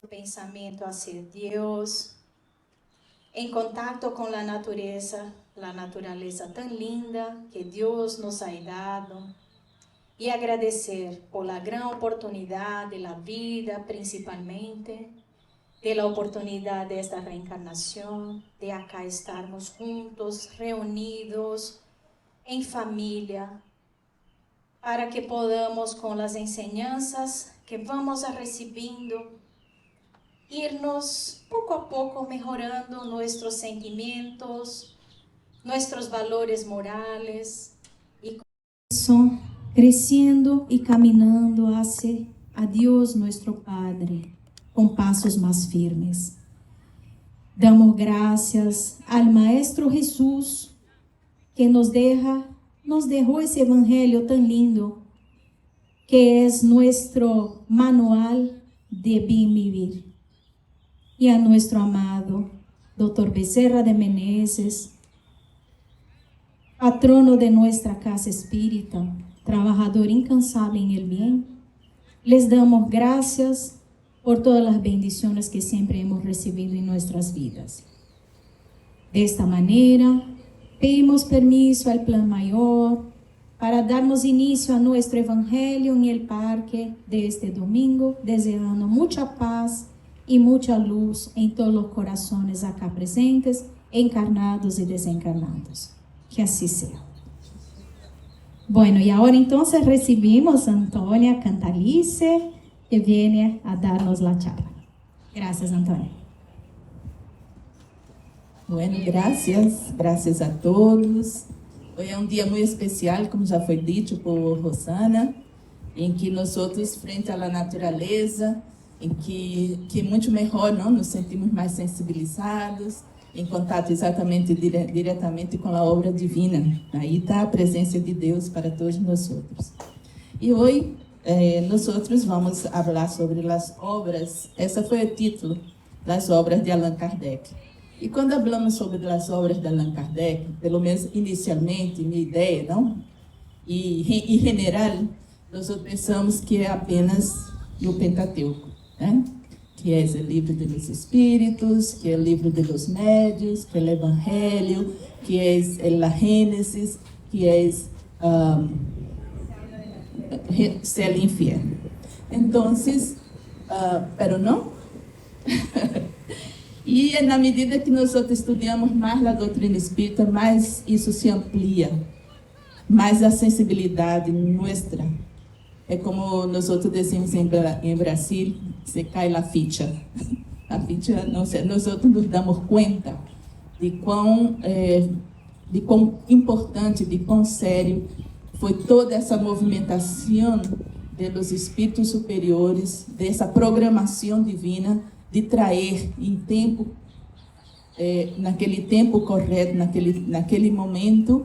Pensamiento hacia Dios, en contacto con la naturaleza tan linda que Dios nos ha dado, y agradecer por la gran oportunidad de la vida, principalmente, de la oportunidad de esta reencarnación, de acá estarmos juntos, reunidos, en familia, para que podamos, con las enseñanzas que vamos a recibiendo, irnos poco a poco mejorando nuestros sentimientos, nuestros valores morales, y con eso creciendo y caminando hacia a Dios nuestro Padre con pasos más firmes. Damos gracias al Maestro Jesús que nos dejó ese evangelio tan lindo que es nuestro manual de bien vivir. Y a nuestro amado Dr. Becerra de Menezes, patrono de nuestra casa espírita, trabajador incansable en el bien, les damos gracias por todas las bendiciones que siempre hemos recibido en nuestras vidas. De esta manera, pedimos permiso al Plan Mayor para darmos inicio a nuestro Evangelio en el parque de este domingo, deseando mucha paz y mucha luz en todos los corazones acá presentes, encarnados y desencarnados. Que así sea. Bueno, y ahora entonces recibimos a Antônia Cantalice, que viene a darnos la charla. Gracias, Antônia. Bueno, gracias a todos. Hoy é um dia muito especial, como já foi dito por Rosana, em que nós outros, frente à natureza, em que muito melhor, não nos sentimos mais sensibilizados, em contato exatamente, diretamente com a obra divina. Aí está a presença de Deus para todos nós outros. E hoje, nós outros vamos falar sobre as obras, esse foi o título, das obras de Allan Kardec. E quando falamos sobre as obras de Allan Kardec, pelo menos inicialmente, minha ideia, não? E em general, nós pensamos que é apenas o Pentateuco, né? Que é o livro dos Espíritos, que é o livro dos Médios, que é o Evangelho, que é a Gênesis, que é Céu e Inferno. Então, pero não? E na medida que nós estudamos mais a doutrina espírita, mais isso se amplia, mais a sensibilidade nossa. É como nós dizemos em Brasil, se cai a ficha. A ficha, nós nos damos conta de quão importante, de quão sério foi toda essa movimentação dos espíritos superiores, dessa programação divina, de trazer em tempo, naquele tempo correto, naquele momento,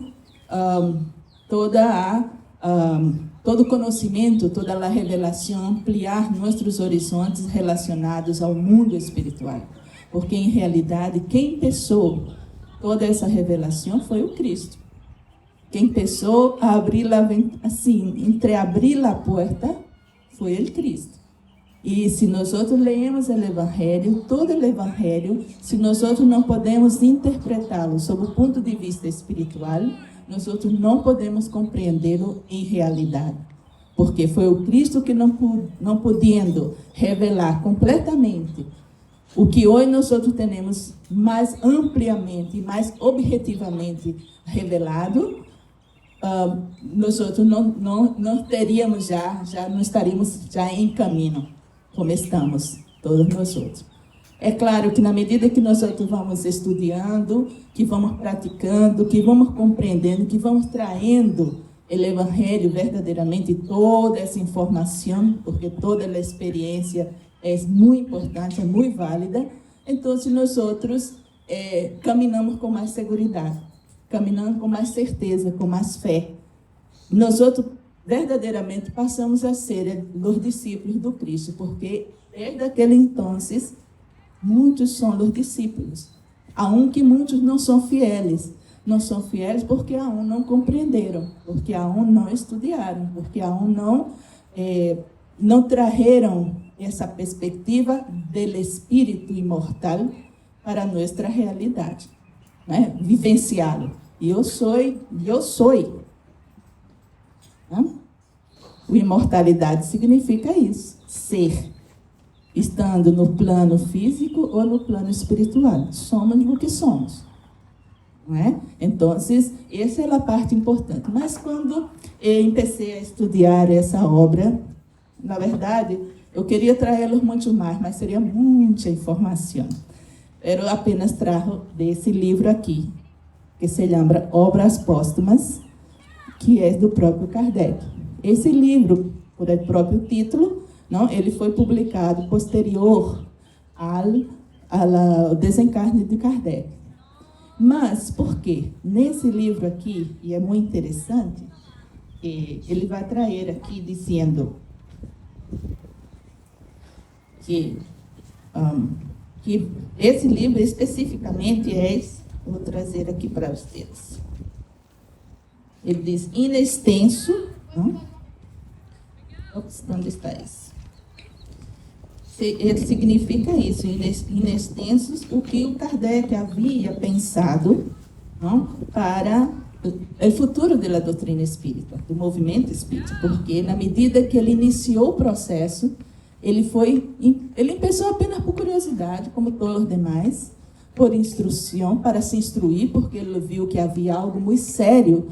todo o conhecimento, toda a revelação, ampliar nossos horizontes relacionados ao mundo espiritual. Porque, em realidade, quem pensou toda essa revelação foi o Cristo. Quem pensou a abrir entreabrir a porta foi o Cristo. E se nós leemos o Evangelho, todo o Evangelho, se nós não podemos interpretá-lo sob o ponto de vista espiritual, nós não podemos compreendê-lo em realidade. Porque foi o Cristo que não podendo revelar completamente o que hoje nós temos mais ampliamente, mais objetivamente revelado, nós não teríamos já não estaríamos já em caminho, como estamos, todos nós outros. É claro que na medida que nós vamos estudando, que vamos praticando, que vamos compreendendo, que vamos trazendo o Evangelho verdadeiramente, toda essa informação, porque toda a experiência é muito importante, é muito válida, então nós caminhamos com mais segurança, caminhando com mais certeza, com mais fé. Nós verdadeiramente passamos a ser os discípulos do Cristo, porque desde aquele então, muitos são os discípulos. Aunque muitos não são fiéis. Não são fiéis porque não compreenderam, porque não estudaram, porque não trajeron essa perspectiva do espírito imortal para nossa realidade, né? Vivenciá-lo. Eu sou. Né? O imortalidade significa isso, ser, estando no plano físico ou no plano espiritual. Somos o que somos. Não é? Então, essa é a parte importante. Mas quando eu comecei a estudar essa obra, na verdade, eu queria trazer muito mais, mas seria muita informação. Eu apenas trago desse livro aqui, que se chama Obras Póstumas, que é do próprio Kardec. Esse livro, por el próprio título, não, ele foi publicado posterior ao desencarne de Kardec. Mas, por quê? Nesse livro aqui, e é muito interessante, ele vai trazer aqui dizendo que esse livro especificamente vou trazer aqui para vocês. Ele diz, in extenso, onde está isso? Ele significa isso, in extensos, o que o Kardec havia pensado, não, para o futuro da doutrina espírita, do movimento espírita, porque na medida que ele iniciou o processo, ele começou apenas por curiosidade, como todos os demais, por instrução, para se instruir, porque ele viu que havia algo muito sério,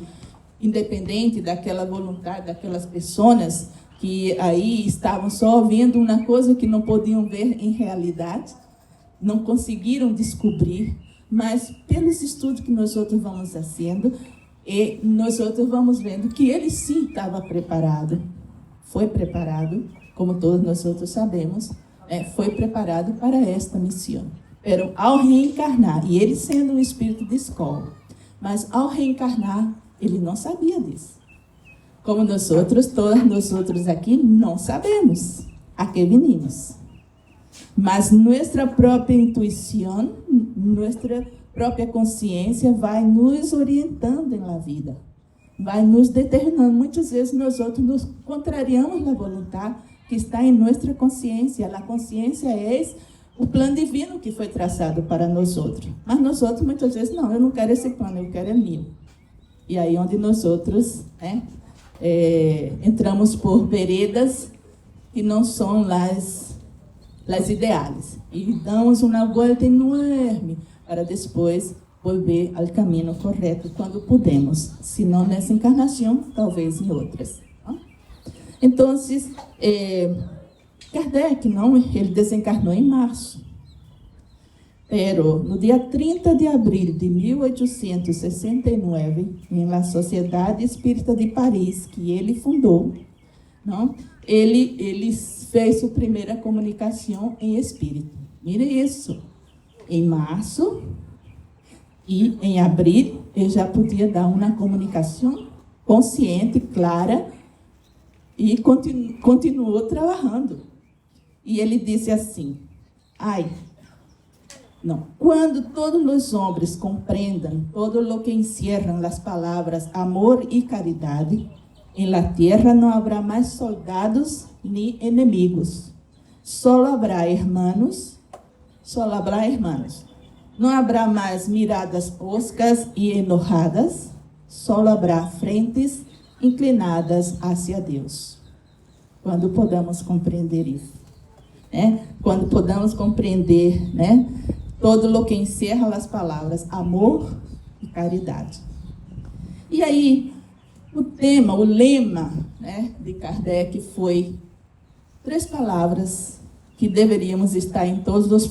independente daquela vontade daquelas pessoas que aí estavam só vendo uma coisa que não podiam ver em realidade, não conseguiram descobrir, mas pelos estudos que nós outros vamos fazendo, e nós outros vamos vendo que ele sim estava preparado, foi preparado, como todos nós outros sabemos, foi preparado para esta missão. Pero ao reencarnar, e ele sendo um espírito de escola, mas ao reencarnar, ele não sabia disso. Como nós outros, todos nós outros aqui, não sabemos a que vinimos. Mas nossa própria intuição, nossa própria consciência vai nos orientando na vida, vai nos determinando. Muitas vezes nós outros nos contrariamos a vontade que está em nossa consciência. A consciência é o plano divino que foi traçado para nós outros. Mas nós outros, muitas vezes, não, eu não quero esse plano, eu quero o meu. E aí onde nós outros, entramos por veredas que não são as ideais. E damos uma volta enorme para depois volver ao caminho correto quando podemos. Se não nessa encarnação, talvez em outras. Então, Kardec, ele desencarnou em março. Pero, no dia 30 de abril de 1869, na Sociedade Espírita de Paris, que ele fundou, não, ele fez sua primeira comunicação em espírito. Mire isso. Em março e em abril, ele já podia dar uma comunicação consciente, clara, e continuou trabalhando. E ele disse assim, quando todos os homens compreendam todo o que encierram as palavras amor e caridade, em la tierra não haverá mais soldados nem inimigos. Só haverá hermanos. Não haverá mais miradas oscas e enojadas, só haverá frentes inclinadas hacia Deus. Quando podamos compreender isso, quando podamos compreender, todo o que encerra as palavras amor e caridade. E aí, o lema de Kardec foi 3 palavras que deveríamos estar em todos os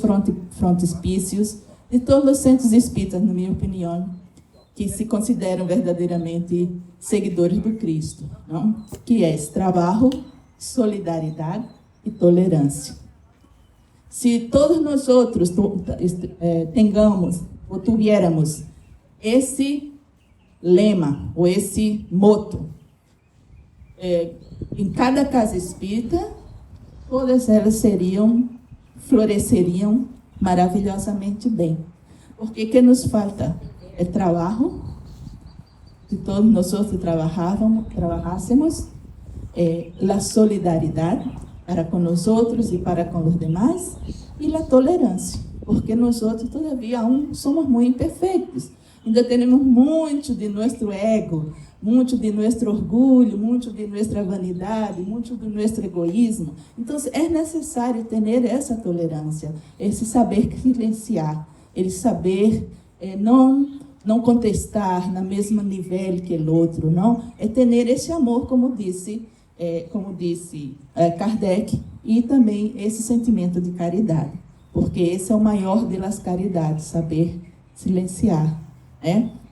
frontispícios de todos os centros espíritas, na minha opinião, que se consideram verdadeiramente seguidores do Cristo, não? Que é trabalho, solidariedade e tolerância. Se todos nós outros tenhamos ou tivéssemos esse lema ou esse moto em cada casa espírita, todas elas floresceriam maravilhosamente bem. Porque o que nos falta é trabalho. Se todos nós trabalhássemos, a solidariedade para com nós outros e para com os demais, e a tolerância, porque nós outros todavia aún somos muito imperfeitos. Ainda temos muito de nosso ego, muito de nosso orgulho, muito de nossa vanidade, muito do nosso egoísmo. Então, é necessário ter essa tolerância, esse saber silenciar, ele saber não contestar na mesma nível que o outro, não? É ter esse amor, como disse Kardec, e também esse sentimento de caridade, porque esse é o maior das caridades, saber silenciar,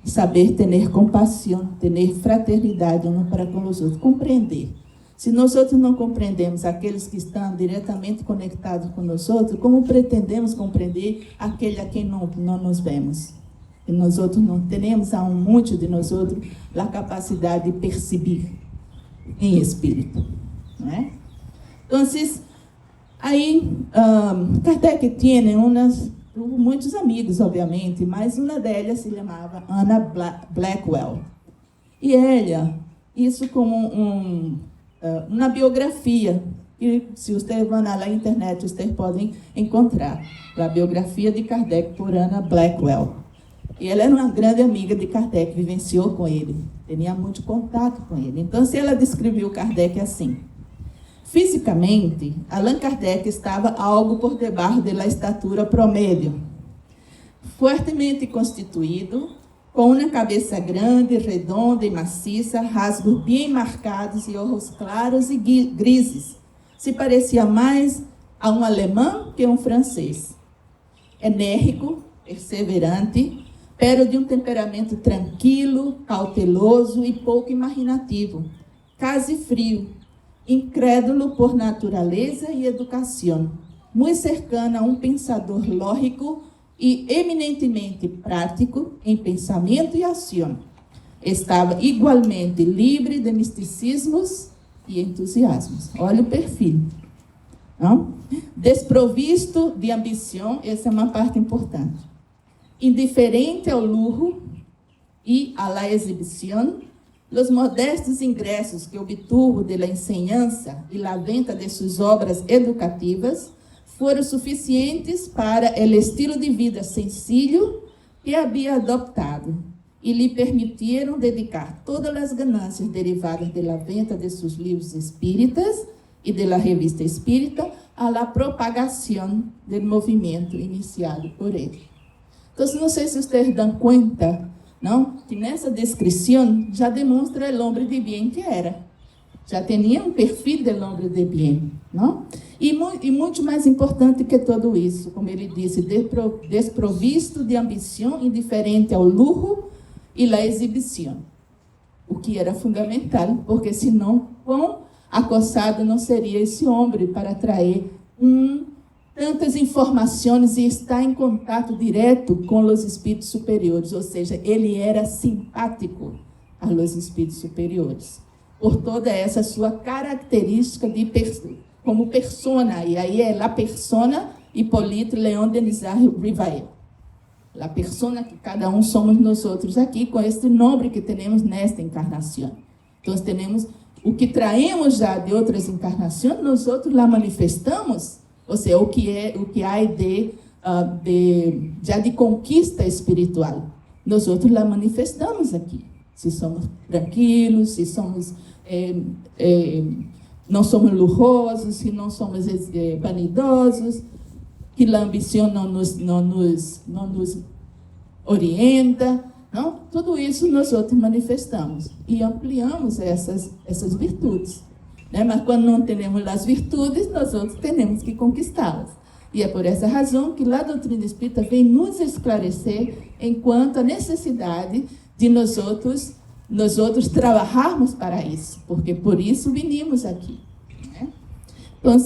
saber ter compaixão, ter fraternidade uns para com os outros, compreender. Se nós outros não compreendemos aqueles que estão diretamente conectados com nós outros, como pretendemos compreender aquele a quem não nos vemos? E nós outros não temos, há muito de nós outros, a capacidade de perceber em espírito, não é? Então, aí, Kardec tinha muitos amigos, obviamente, mas uma delas se chamava Anna Blackwell. E ela, isso como uma biografia, que se vocês vão lá na internet, vocês podem encontrar a biografia de Kardec por Anna Blackwell. E ela era uma grande amiga de Kardec, vivenciou com ele, tinha muito contato com ele. Então, ela descreveu Kardec assim: fisicamente, Allan Kardec estava algo por debaixo da estatura promédio, fortemente constituído, com uma cabeça grande, redonda e maciça, rasgos bem marcados e olhos claros e grises. Se parecia mais a um alemão que a um francês. Enérgico, perseverante, pero de um temperamento tranquilo, cauteloso e pouco imaginativo, quase frio, incrédulo por natureza e educação, muito cercano a um pensador lógico e eminentemente prático em pensamento e ação. Estava igualmente livre de misticismos e entusiasmos. Olha o perfil. Não? Desprovisto de ambição, essa é uma parte importante. Indiferente ao luxo e à la exibição, os modestos ingressos que obtuvo de la enseñanza e la venta de suas obras educativas foram suficientes para o estilo de vida sencillo que havia adoptado e lhe permitiram dedicar todas as ganâncias derivadas da venta de seus livros espíritas e da revista espírita à la propagação do movimento iniciado por ele. Então, não sei se vocês dão conta, não, que nessa descrição já demonstra o homem de bem que era. Já tinha um perfil do homem de bem, não? E muito mais importante que tudo isso, como ele disse, desprovisto de ambição, indiferente ao luxo e à exibição. O que era fundamental, porque senão, quão acossado não seria esse homem para atrair tantas informações e estar em contato direto com os espíritos superiores, ou seja, ele era simpático aos espíritos superiores, por toda essa sua característica como persona, e aí é la persona Hipólito Leon Denis Rivail, la persona que cada um somos nós outros aqui, com este nome que temos nesta encarnação. Então, temos o que traemos já de outras encarnações, nós outros lá manifestamos, ou seja, o que há de conquista espiritual. Nós outros lá manifestamos aqui. Se somos tranquilos, se somos não somos luxuosos, se não somos vanidosos, que a ambição não nos orienta. Não? Tudo isso nós outros manifestamos e ampliamos essas virtudes. Mas quando não temos as virtudes, nós outros temos que conquistá-las. E é por essa razão que a doutrina espírita vem nos esclarecer enquanto a necessidade de nós outros trabalharmos para isso, porque por isso vinimos aqui. Então,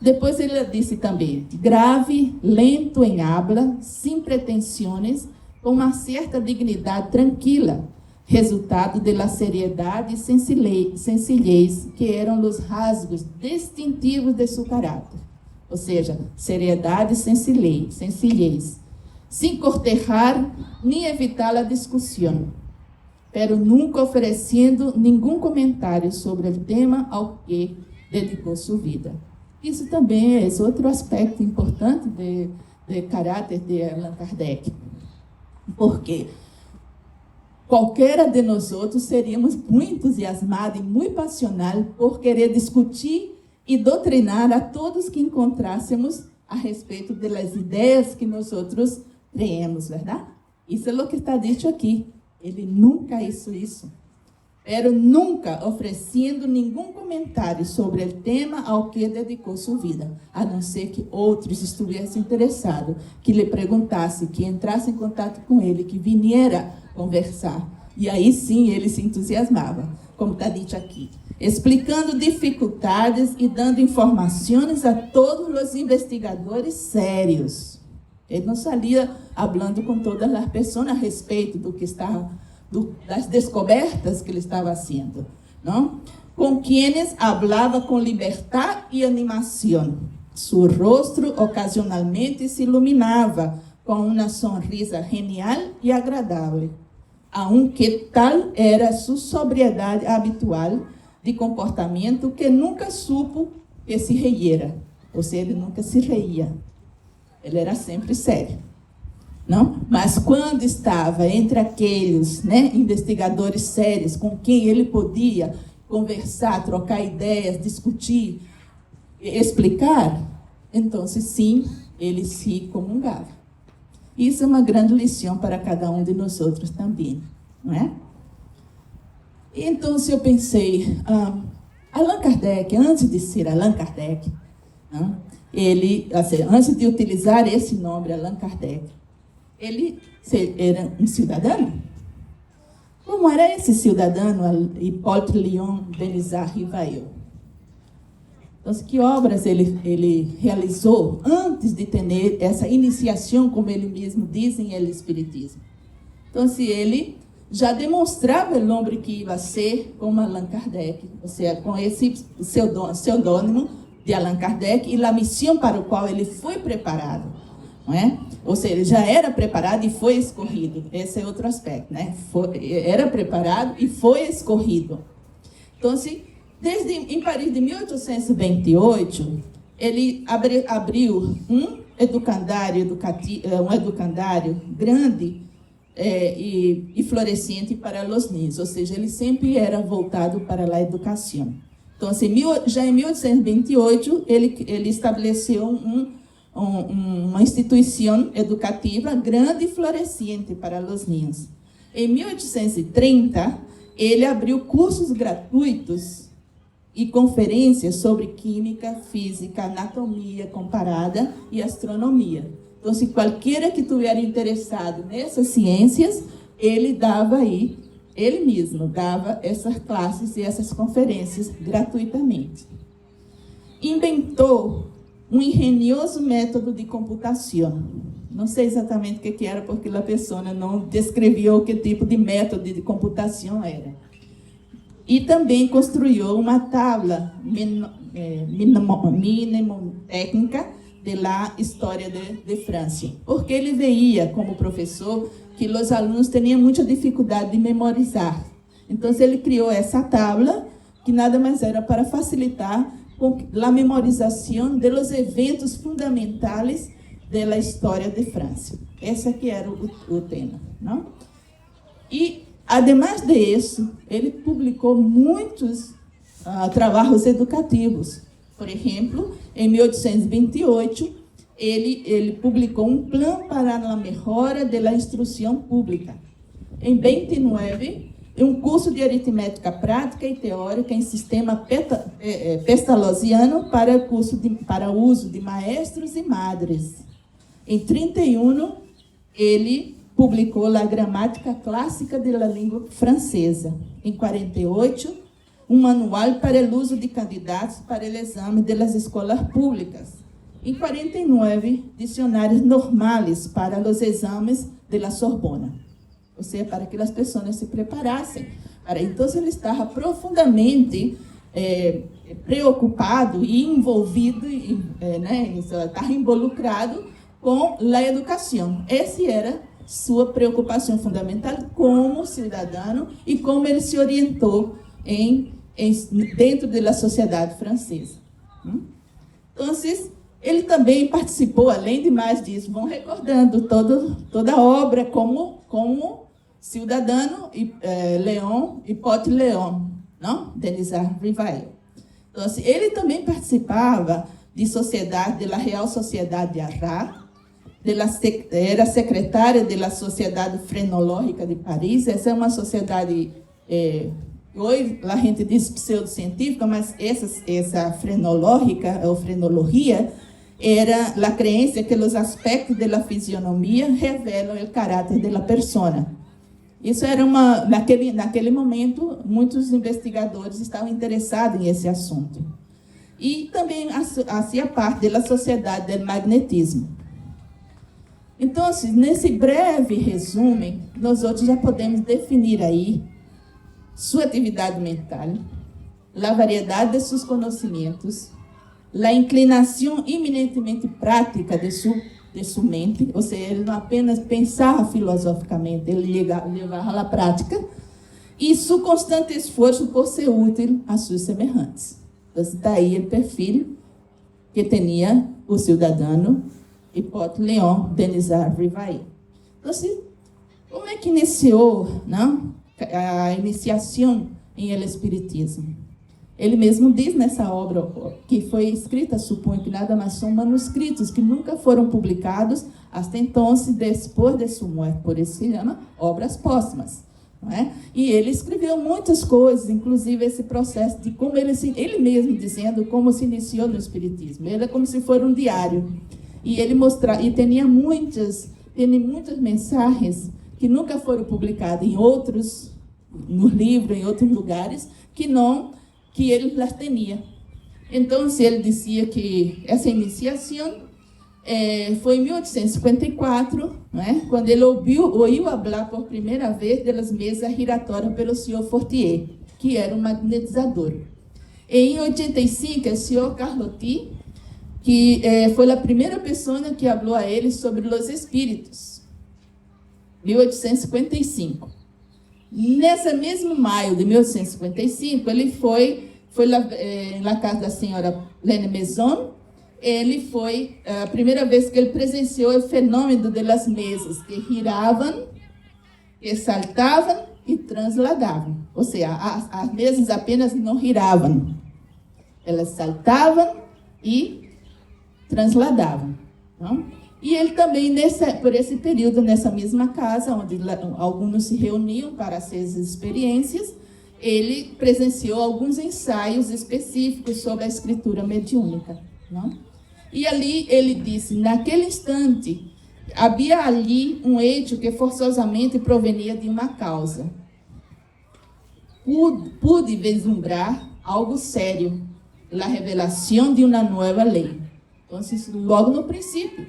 depois ele disse também, grave, lento em habla, sem pretensões, com uma certa dignidade tranquila, resultado da seriedade e sencillez que eram os rasgos distintivos de seu caráter. Ou seja, seriedade e sencillez, sem cortejar nem evitar a discussão, pero nunca oferecendo nenhum comentário sobre o tema ao que dedicou sua vida. Isso também é outro aspecto importante de caráter de Allan Kardec. Porque qualquer de nós outros seríamos muito entusiasmados e muito passional por querer discutir e doutrinar a todos que encontrássemos a respeito das ideias que nós outros temos, verdade? Isso é o que está dito aqui. Ele nunca hizo isso. Pero nunca oferecendo nenhum comentário sobre o tema ao que dedicou sua vida, a não ser que outros estivessem interessados, que lhe perguntassem, que entrasse em contato com ele, que viniera conversar. E aí sim ele se entusiasmava, como está dito aqui, explicando dificuldades e dando informações a todos os investigadores sérios. Ele não saía falando com todas as pessoas a respeito do que estava, das descobertas que ele estava fazendo, não? Com quienes falava com liberdade e animação. Seu rosto ocasionalmente se iluminava com uma sonrisa genial e agradável, aunque tal era sua sobriedade habitual de comportamento que nunca supo que se riera, ou seja, ele nunca se reía. Ele era sempre sério, não? Mas quando estava entre aqueles, investigadores sérios com quem ele podia conversar, trocar ideias, discutir, explicar, então sim, ele se comungava. Isso é uma grande lição para cada um de nós outros também, não é? Então eu pensei, Allan Kardec, antes de ser Allan Kardec, ele, assim, antes de utilizar esse nome, Allan Kardec, ele era um cidadão? Como era esse cidadão, Hipólito Léon Denisard Rivail? Então, que obras ele realizou antes de ter essa iniciação, como ele mesmo diz em El Espiritismo? Então, ele já demonstrava o homem que ia ser como Allan Kardec, ou seja, com esse pseudônimo de Allan Kardec e a missão para a qual ele foi preparado, não é? Ou seja, ele já era preparado e foi escolhido. Esse é outro aspecto, né? Era preparado e foi escolhido. Então, em Paris de 1828, ele abriu um educandário grande e florescente para os niños, ou seja, ele sempre era voltado para a educação. Então, já em 1828, ele estabeleceu uma instituição educativa grande e florescente para os niños. Em 1830, ele abriu cursos gratuitos e conferências sobre química, física, anatomia comparada e astronomia. Então, se qualquer que estiver interessado nessas ciências, ele dava aí, ele mesmo dava essas classes e essas conferências gratuitamente. Inventou um engenhoso método de computação. Não sei exatamente o que era, porque a pessoa não descreveu que tipo de método de computação era. E também construiu uma tabla mnemotécnica da história de França, porque ele veia, como professor, que os alunos tinham muita dificuldade de memorizar. Então, ele criou essa tabla, que nada mais era para facilitar a memorização dos eventos fundamentais da história de França. Esse aqui era o tema, não? E, ademais disso, ele publicou muitos trabalhos educativos. Por exemplo, em 1828, ele publicou um plano para a melhora da instrução pública. Em 29, um curso de aritmética prática e teórica em sistema pestalozziano para o uso de maestros e madres. Em 31, ele publicou a gramática clássica da língua francesa. Em 48, um manual para o uso de candidatos para o exame das escolas públicas. Em 49, dicionários normais para os exames da Sorbona, ou seja, para que as pessoas se preparassem. Então, ele estava profundamente preocupado e envolvido, estava involucrado com a educação. Essa era sua preocupação fundamental como cidadão e como ele se orientou dentro da sociedade francesa. Então, ele também participou, além de mais disso, vão recordando toda a obra como cidadão Leão e Pote Leão, não? Denis Rivail. Então, ele também participava de sociedade, da Real Sociedade de Arras, era secretária da Sociedade Frenológica de Paris. Essa é uma sociedade, hoje a gente diz pseudocientífica, mas essa frenológica, ou frenologia, era a crença que os aspectos da fisionomia revelam o caráter da pessoa. Isso era naquele momento, muitos investigadores estavam interessados nesse assunto. E também fazia parte da sociedade do magnetismo. Então, nesse breve resumo, nós outros já podemos definir aí sua atividade mental, a variedade de seus conhecimentos, a inclinação eminentemente prática de sua mente, ou seja, ele não apenas pensava filosoficamente, ele levava à prática, e seu constante esforço por ser útil a seus semelhantes. Então, daí o perfil que tinha o cidadão Hippolyte Léon Denis Rivail. Então, como é que iniciou, não, a iniciação em el espiritismo? Ele mesmo diz nessa obra, que foi escrita, suponho que nada mais são manuscritos, que nunca foram publicados até então, depois de sua morte. Por isso se chama obras póstumas. Não é? E ele escreveu muitas coisas, inclusive esse processo de como ele mesmo dizendo como se iniciou no espiritismo. Ele é como se fosse um diário. E ele mostrava, e tinha muitas mensagens que nunca foram publicadas no livro, em outros lugares, que ele las tinha. Então, ele dizia que essa iniciação foi em 1854, né, quando ele ouviu falar por primeira vez das mesas giratórias pelo Sr. Fortier, que era um magnetizador. E em 85, o Sr. Carlotti, que foi a primeira pessoa que falou a ele sobre os espíritos. 1855. Nesse mesmo maio de 1855, ele foi lá na casa da senhora Lene Maison. Ele foi a primeira vez que ele presenciou o fenômeno das mesas, que giravam, que saltavam e transladavam. Ou seja, as mesas apenas não giravam. Elas saltavam e transladavam. Não? E ele também, por esse período, nessa mesma casa, onde alguns se reuniam para essas experiências, ele presenciou alguns ensaios específicos sobre a escritura mediúnica. Não? E ali ele disse, naquele instante, havia ali um eixo que forçosamente provenia de uma causa. Pude vislumbrar algo sério, a revelação de uma nova lei. Então, logo no princípio,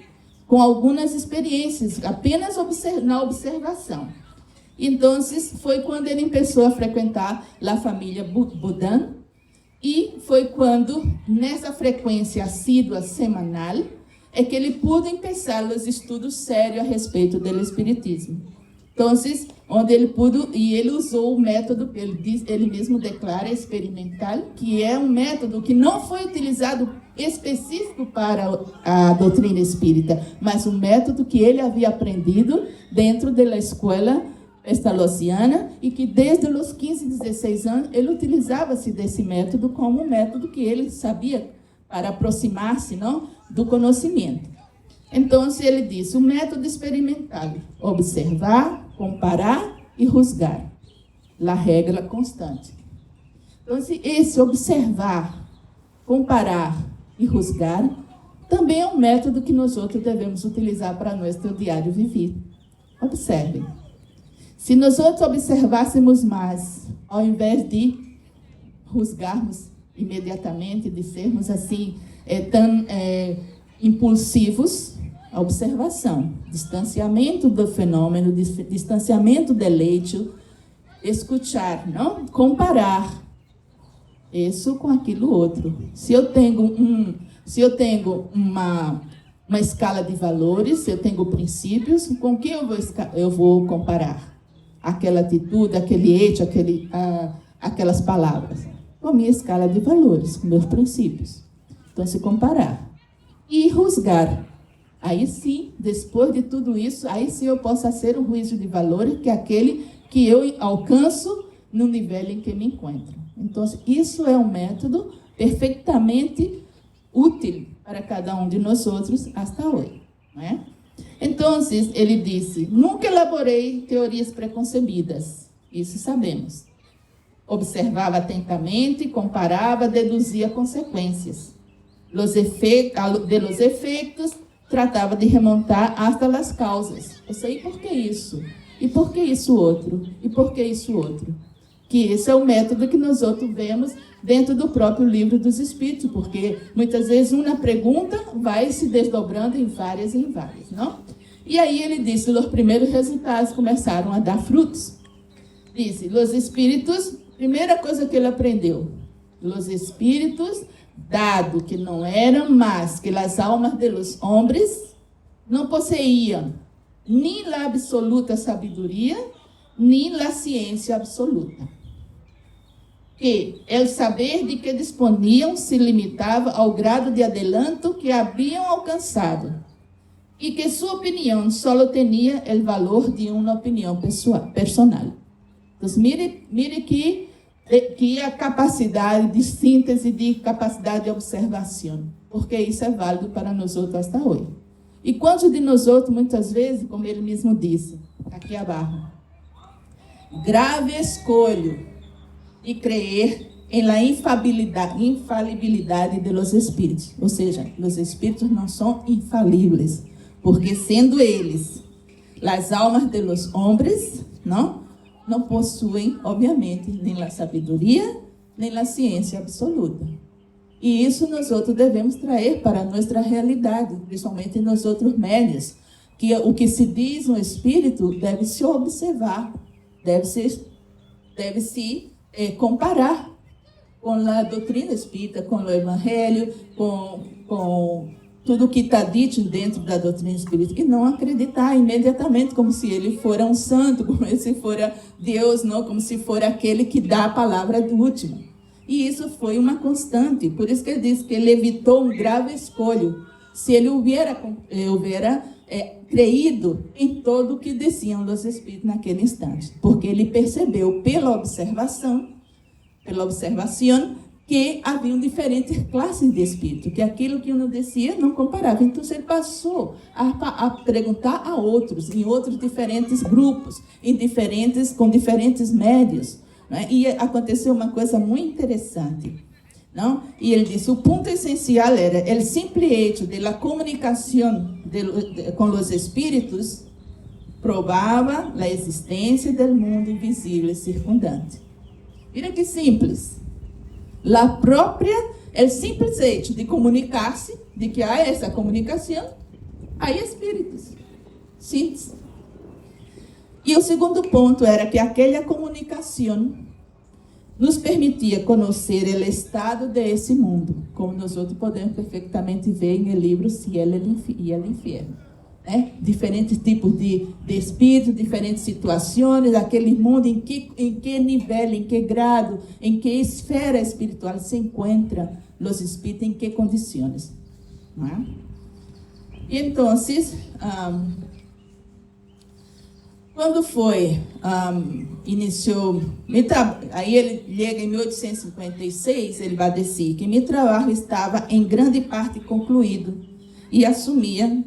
com algumas experiências, apenas na observação. Então, foi quando ele começou a frequentar a família Boudin, e foi quando, nessa frequência assídua semanal, é que ele pôde começar os estudos sérios a respeito do espiritismo. Então, onde ele pôde, e ele usou o método, ele mesmo declara experimental, que é um método que não foi utilizado específico para a doutrina espírita, mas um método que ele havia aprendido dentro da escola estalociana, e que desde os 15, 16 anos, ele utilizava-se desse método como um método que ele sabia para aproximar-se, não, do conhecimento. Então, ele disse, o método experimental, observar, comparar e juzgar, a regra constante. Então, esse observar, comparar e juzgar também é um método que nós outros devemos utilizar para nosso diário viver. Observem. Se nós outros observássemos mais, ao invés de juzgarmos imediatamente, de sermos assim, tão impulsivos, a observação, distanciamento do fenômeno, distanciamento do leito, escutar, não? Comparar isso com aquilo outro. Se eu tenho uma escala de valores, se eu tenho princípios, com que eu vou comparar? Aquela atitude, aquele eixo, aquelas palavras. Com a minha escala de valores, com meus princípios. Então, se comparar. E juzgar. Aí sim, depois de tudo isso, aí sim eu posso fazer um juízo de valor, que é aquele que eu alcanço no nível em que me encontro. Então, isso é um método perfeitamente útil para cada um de nós outros até hoje. Não é? Então, ele disse, nunca elaborei teorias preconcebidas. Isso sabemos. Observava atentamente, comparava, deduzia consequências. De los efeitos, tratava de remontar hasta as causas. Eu sei por que isso? E por que isso outro? E por que isso outro? Que esse é o método que nós outros vemos dentro do próprio livro dos Espíritos, porque muitas vezes uma pergunta vai se desdobrando em várias, não? E aí ele disse, os primeiros resultados começaram a dar frutos. Disse, os Espíritos, primeira coisa que ele aprendeu, os Espíritos, dado que não eram mais que as almas de los hombres, não possuíam nem a absoluta sabedoria, nem a ciência absoluta. Que o saber de que disponiam se limitava ao grado de adelanto que haviam alcançado e que sua opinião só tinha o valor de uma opinião personal. Então, mire que a capacidade de síntese, de capacidade de observação, porque isso é válido para nós outros até hoje. E quantos de nós outros, muitas vezes, como ele mesmo disse, aqui abaixo, grave escolho e crer em la infalibilidade de los espíritos. Ou seja, os espíritos não são infalíveis, porque sendo eles as almas de los hombres, não possuem, obviamente, nem a sabedoria, nem a ciência absoluta. E isso nós outros devemos trazer para a nossa realidade, principalmente nos outros médios, que o que se diz no espírito deve se observar, deve se comparar com a doutrina espírita, com o evangelho, com tudo que está dito dentro da doutrina espírita, e não acreditar imediatamente como se ele fora um santo, como se fora Deus, não, como se fora aquele que dá a palavra do último. E isso foi uma constante, por isso que ele diz que ele evitou um grave escolho, se ele houvera creído em todo o que diziam os espíritos naquele instante, porque ele percebeu pela observação, que haviam diferentes classes de espírito, que aquilo que um dizia não comparava. Então, ele passou a perguntar a outros, em outros diferentes grupos, com diferentes médios. Né? E aconteceu uma coisa muito interessante. Não? E ele disse, o ponto essencial era o simples hecho de la comunicação com os espíritos provava a existência do mundo invisível e circundante. Mira que simples. O simples hecho de comunicar-se, de que há essa comunicação, há espíritos. Simples. E o segundo ponto era que aquela comunicação nos permitia conhecer o estado desse mundo, como nós outros podemos perfeitamente ver no livro Cielo e el Inferno. Diferentes tipos de espíritos, diferentes situações, aquele mundo em que nível, em que grado, em que esfera espiritual se encontram os espíritos, em que condições. Não é? E então, quando foi, iniciou, aí ele chega em 1856, ele vai dizer que meu trabalho estava em grande parte concluído e assumia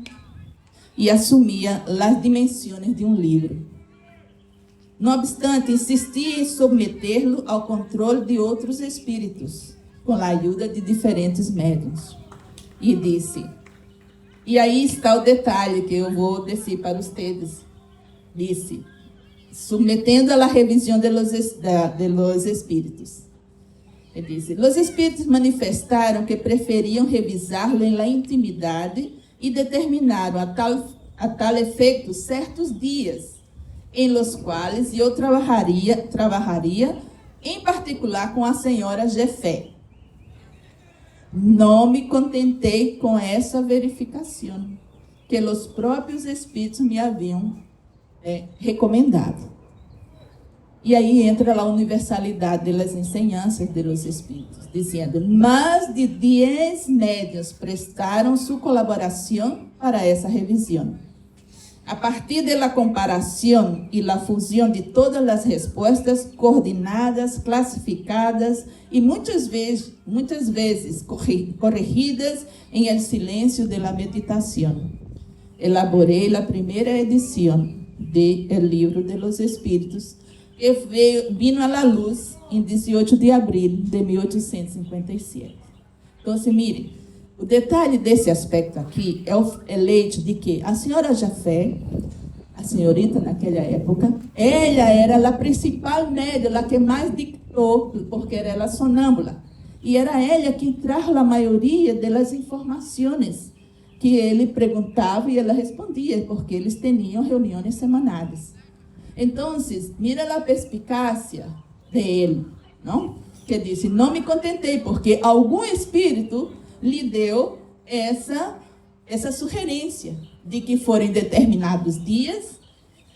as dimensões de um livro. Não obstante, insistia em submetê-lo ao controle de outros espíritos, com a ajuda de diferentes médiuns. E disse, e aí está o detalhe que eu vou dizer para vocês. Disse, submetendo a revisão de los espíritos. Ele disse, os espíritos manifestaram que preferiam revisá-lo em la intimidade e determinaram a tal efeito certos dias, em los quais eu trabalharia em particular com a senhora Jefé. Não me contentei com essa verificação, que os próprios espíritos me haviam recomendado. E aí entra a universalidade das enseñanças dos Espíritos, dizendo: mais de 10 médios prestaram sua colaboração para essa revisão. A partir da comparação e da fusão de todas as respostas coordenadas, classificadas e muitas vezes corrigidas em el silêncio da meditação, elaborei a primeira edição do Livro de los Espíritos, que vino à luz em 18 de abril de 1857. Então, mire, o detalhe desse aspecto aqui é o hecho de que a senhora Jafé, a senhorita naquela época, ela era a principal médium, a que mais dictou, porque era ela sonâmbula. E era ela que traz a maioria das informações que ele perguntava e ela respondia, porque eles tinham reuniões semanais. Então, mira a perspicácia dele, não? Que disse: não me contentei, porque algum espírito lhe deu essa sugerência de que forem determinados dias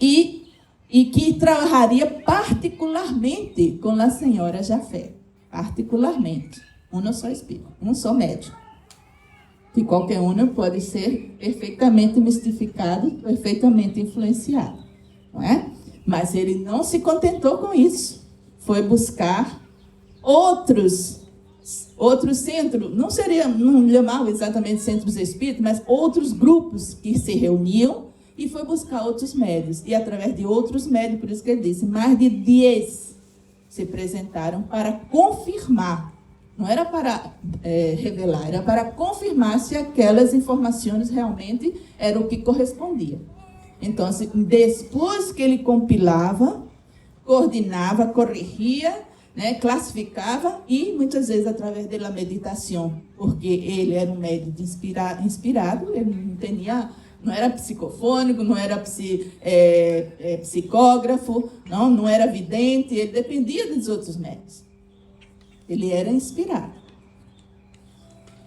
e que trabalharia particularmente com a senhora Jafé. Particularmente. Um só espírito, um só médium. Que qualquer um pode ser perfeitamente mistificado, perfeitamente influenciado. Não é? Mas ele não se contentou com isso. Foi buscar outros centros, não chamava exatamente centros espíritas, mas outros grupos que se reuniam e foi buscar outros médios. E através de outros médios, por isso que ele disse, mais de 10 se apresentaram para confirmar. Não era para revelar, era para confirmar se aquelas informações realmente eram o que correspondia. Então, depois que ele compilava, coordenava, corrigia, né, classificava e, muitas vezes, através da meditação, porque ele era um médium inspirado, ele não era psicofônico, não era psicógrafo, não era vidente, ele dependia dos outros médios. Ele era inspirado.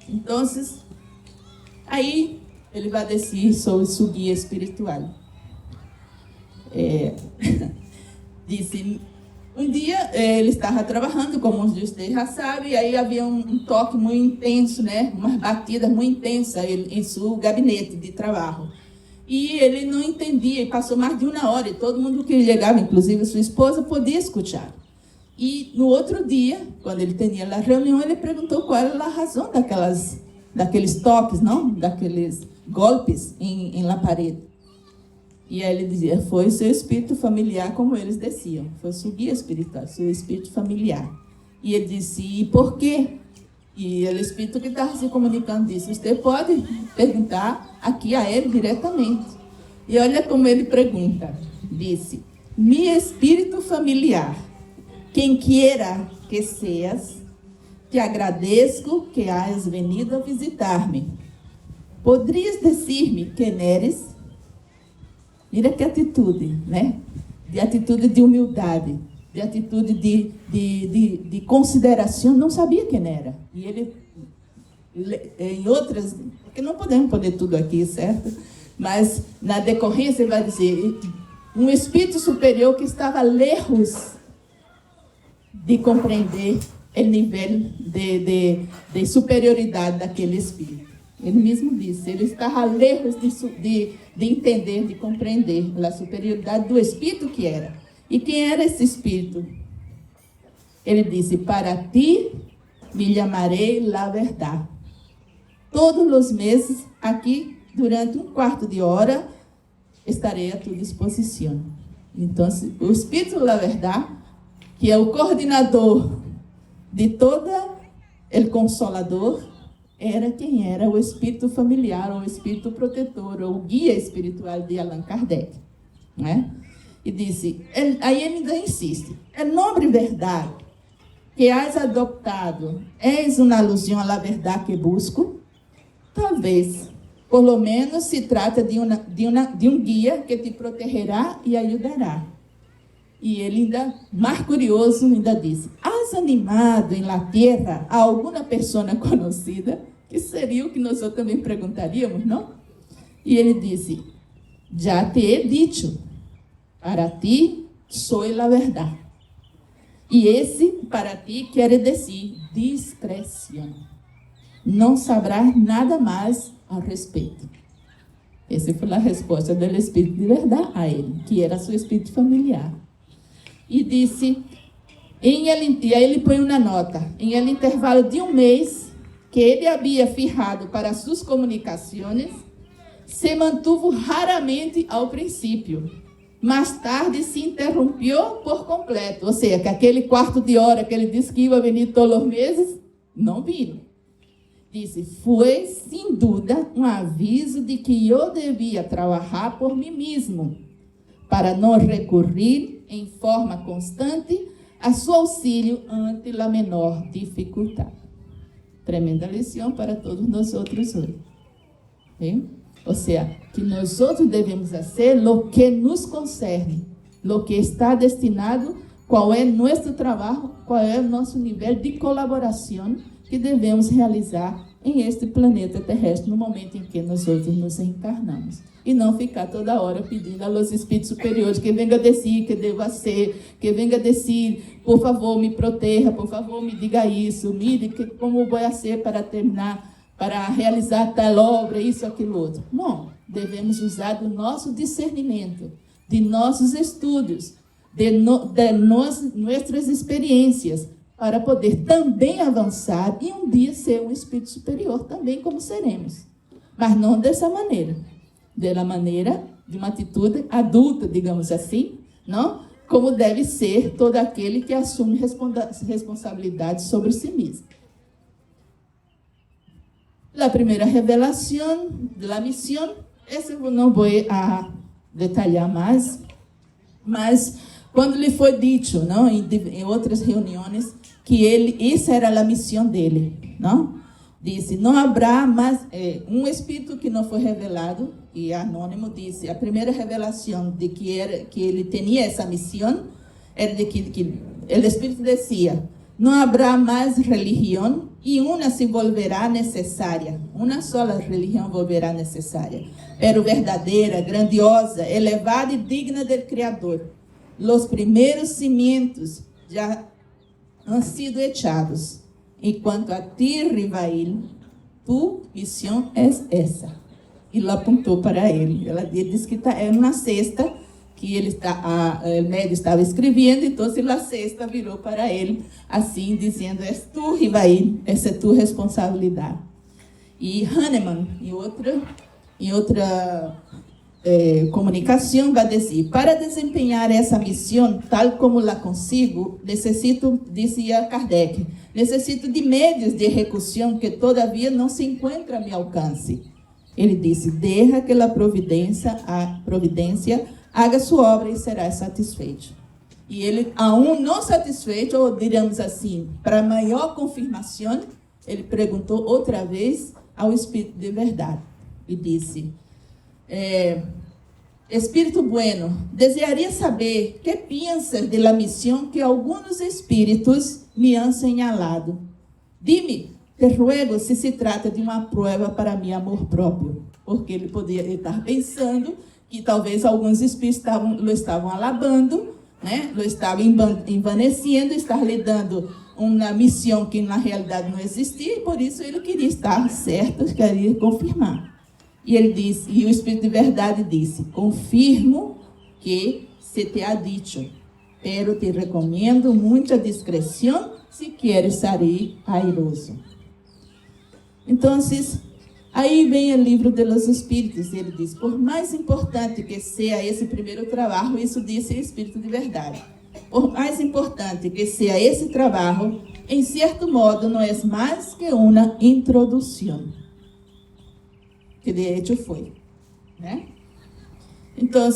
Então, aí ele vai descer sobre sua guia espiritual. Disse, um dia ele estava trabalhando, como vocês já sabem, e aí havia um toque muito intenso, né? Umas batidas muito intensas em seu gabinete de trabalho. E ele não entendia, e passou mais de 1 hora, e todo mundo que chegava, inclusive sua esposa, podia escutar. E no outro dia, quando ele tinha a reunião, ele perguntou qual era a razão daqueles toques, não? Daqueles golpes em la parede. E aí ele dizia, foi seu espírito familiar, como eles desciam. Foi seu guia espiritual, seu espírito familiar. E ele disse, e por quê? E o espírito que estava se comunicando disse, você pode perguntar aqui a ele diretamente. E olha como ele pergunta. Disse, mi espírito familiar, quem quiera que seas, te agradeço que hayas venido a visitar-me. Poderias dizer-me quem eres? Mira que atitude, né? De atitude de humildade, de atitude de consideração. Não sabia quem era. E ele, em outras, porque não podemos poder tudo aqui, certo? Mas na decorrência ele vai dizer, um espírito superior que estava lejos de compreender o nível de superioridade daquele espírito. Ele mesmo disse, ele estava lejos de entender, de compreender a superioridade do espírito que era. E quem era esse espírito? Ele disse, para ti me chamarei la verdade. Todos os meses, aqui, durante 1/4 de hora, estarei à tua disposição. Então, o espírito la verdade, que é o coordenador de toda o consolador, era quem era o espírito familiar, ou o espírito protetor, ou o guia espiritual de Allan Kardec. Né? E disse, aí ele ainda insiste, é nobre verdade que has adoptado, és uma alusão à verdade que busco? Talvez, por lo menos se trata de um guia que te protegerá e ajudará. E ele ainda, mais curioso, ainda disse, has animado em la terra a alguma pessoa conhecida? Que seria o que nós também perguntaríamos, não? E ele disse, já te he dicho, para ti soy la verdade. E esse, para ti, quer dizer discreção. Não sabrás nada mais ao respeito. Essa foi a resposta do Espírito de verdade a ele, que era seu espírito familiar. E disse, e aí ele põe uma nota, em el intervalo de um mês, que ele havia fijado para suas comunicações, se mantuvo raramente ao princípio. Mais tarde se interrompeu por completo. Ou seja, que aquele quarto de hora que ele disse que ia vir todos os meses, não vino. Disse, foi, sem dúvida, um aviso de que eu devia trabalhar por mim mesmo, para não recorrer em forma constante a seu auxílio ante a menor dificuldade. Tremenda lição para todos nós outros hoje. Bem? Ou seja, que nós outros devemos fazer o que nos concerne, o que está destinado, qual é nosso trabalho, qual é o nosso nível de colaboração que devemos realizar em este planeta terrestre no momento em que nós outros nos encarnamos. E não ficar toda hora pedindo aos espíritos superiores que venha dizer que devo ser, que venha dizer, por favor, me proteja, por favor, me diga isso, mire como vou ser para terminar, para realizar tal obra, isso, aquilo, outro. Não, devemos usar do nosso discernimento, de nossos estudos, de nossas experiências, para poder também avançar e um dia ser um espírito superior, também como seremos. Mas não dessa maneira. Da maneira de uma atitude adulta, digamos assim, não? Como deve ser todo aquele que assume responsabilidade sobre si mesmo. A primeira revelação da missão, essa eu não vou detalhar mais, mas quando lhe foi dito, não, em outras reuniões, que essa era a missão dele, não? Disse, não haverá mais um espírito que não foi revelado, e anônimo disse, a primeira revelação de que ele tinha essa missão, era de que o espírito dizia, não haverá mais religião, e uma se volverá necessária, uma só religião volverá necessária, pero verdadeira, grandiosa, elevada e digna do Criador. Os primeiros cimientos já han sido echados. Enquanto a ti, Rivail, tu missão é essa. E ela apontou para ele. Ela disse que é uma cesta que o médico estava escrevendo, então a cesta virou para ele, assim, dizendo, és tu, Rivail, essa é tua responsabilidade. E Hahnemann, em outra comunicação, vai dizer, para desempenhar essa missão, tal como la consigo, necessito, dizia Kardec, necessito de meios de execução que todavia não se encontram a meu alcance. Ele disse, deixa que a providência haga sua obra e será satisfeito. E ele, aún não satisfeito, ou diríamos assim, para maior confirmação, ele perguntou outra vez ao Espírito de verdade. E disse, Espírito bueno, desearia saber que piensas de la missão que alguns espíritos me han señalado. Dime, te ruego, se trata de uma prova para meu amor próprio. Porque ele poderia estar pensando que talvez alguns espíritos lo estavam alabando, né? Lo estavam envanecendo, estar lhe dando uma missão que na realidade não existia, e por isso ele queria estar certo, queria confirmar. E ele disse, e o Espírito de verdade disse, confirmo que se te ha dicho, pero te recomendo muita discreção se queres sair airoso. Então, aí vem o livro de los Espíritos, ele diz, por mais importante que seja esse primeiro trabalho, isso disse o Espírito de verdade, por mais importante que seja esse trabalho, em certo modo, não é mais que uma introdução. Que de hecho foi, né? Então,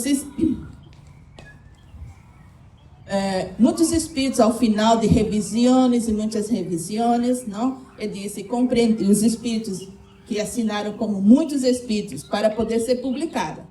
muitos espíritos, ao final de revisões e muitas revisões, não? Ele disse, compreende, os espíritos que assinaram como muitos espíritos para poder ser publicada.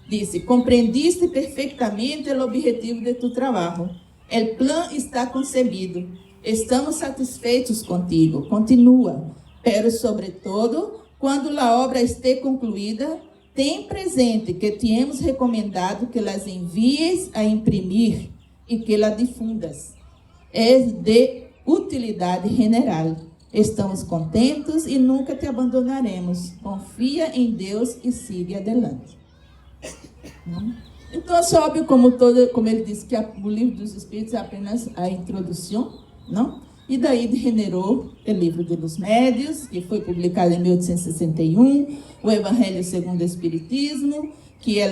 Disse, compreendiste perfeitamente o objetivo de tu trabalho. O plano está concebido. Estamos satisfeitos contigo. Continua. Pero, sobretudo, quando a obra esteja concluída, tem presente que te hemos recomendado que las envies a imprimir e que la difundas. é de utilidade general. Estamos contentos e nunca te abandonaremos. Confia em Deus e siga adelante. Então, é óbvio, como ele disse, que o Livro dos Espíritos é apenas a introdução, não? E daí generou o Livro dos Médios, que foi publicado em 1861, o Evangelho segundo o Espiritismo, que é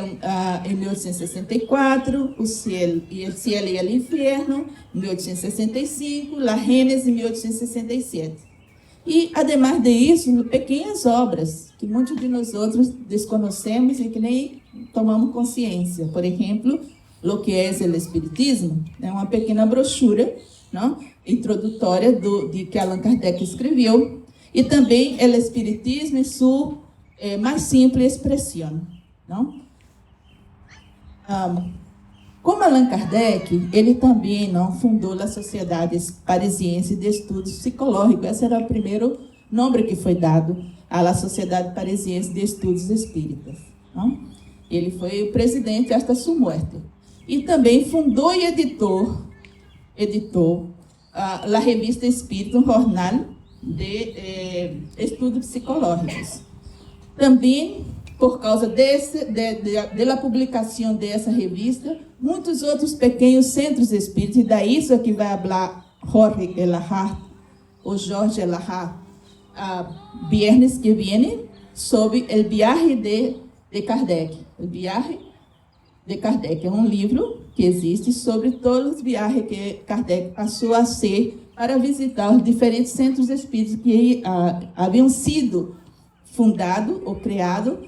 em 1864, o Cielo e o Inferno, em 1865, La Gênese, em 1867. E, ademais disso, pequenas obras que muitos de nós outros desconhecemos e que nem tomamos consciência. Por exemplo, Lo que é o Espiritismo, é uma pequena brochura, não? Introdutória de que Allan Kardec escreveu, e também o Espiritismo em sua mais simples expressão. Não? Como Allan Kardec, ele também fundou a Sociedade Parisiense de Estudos Psicológicos. Esse era o primeiro nome que foi dado à Sociedade Parisiense de Estudos Espíritas. Não? Ele foi o presidente até sua morte. E também fundou e editou a Revista Espírita, um jornal de estudos psicológicos. Também, por causa da publicação dessa revista, muitos outros pequenos centros espíritas, e daí isso que vai falar Jorge Elahart, viernes que vem, sobre o viaje de Kardec. O viaje de Kardec é um livro que existe sobre todos os viagens que Kardec passou a ser para visitar os diferentes centros espíritas que haviam sido fundados ou criados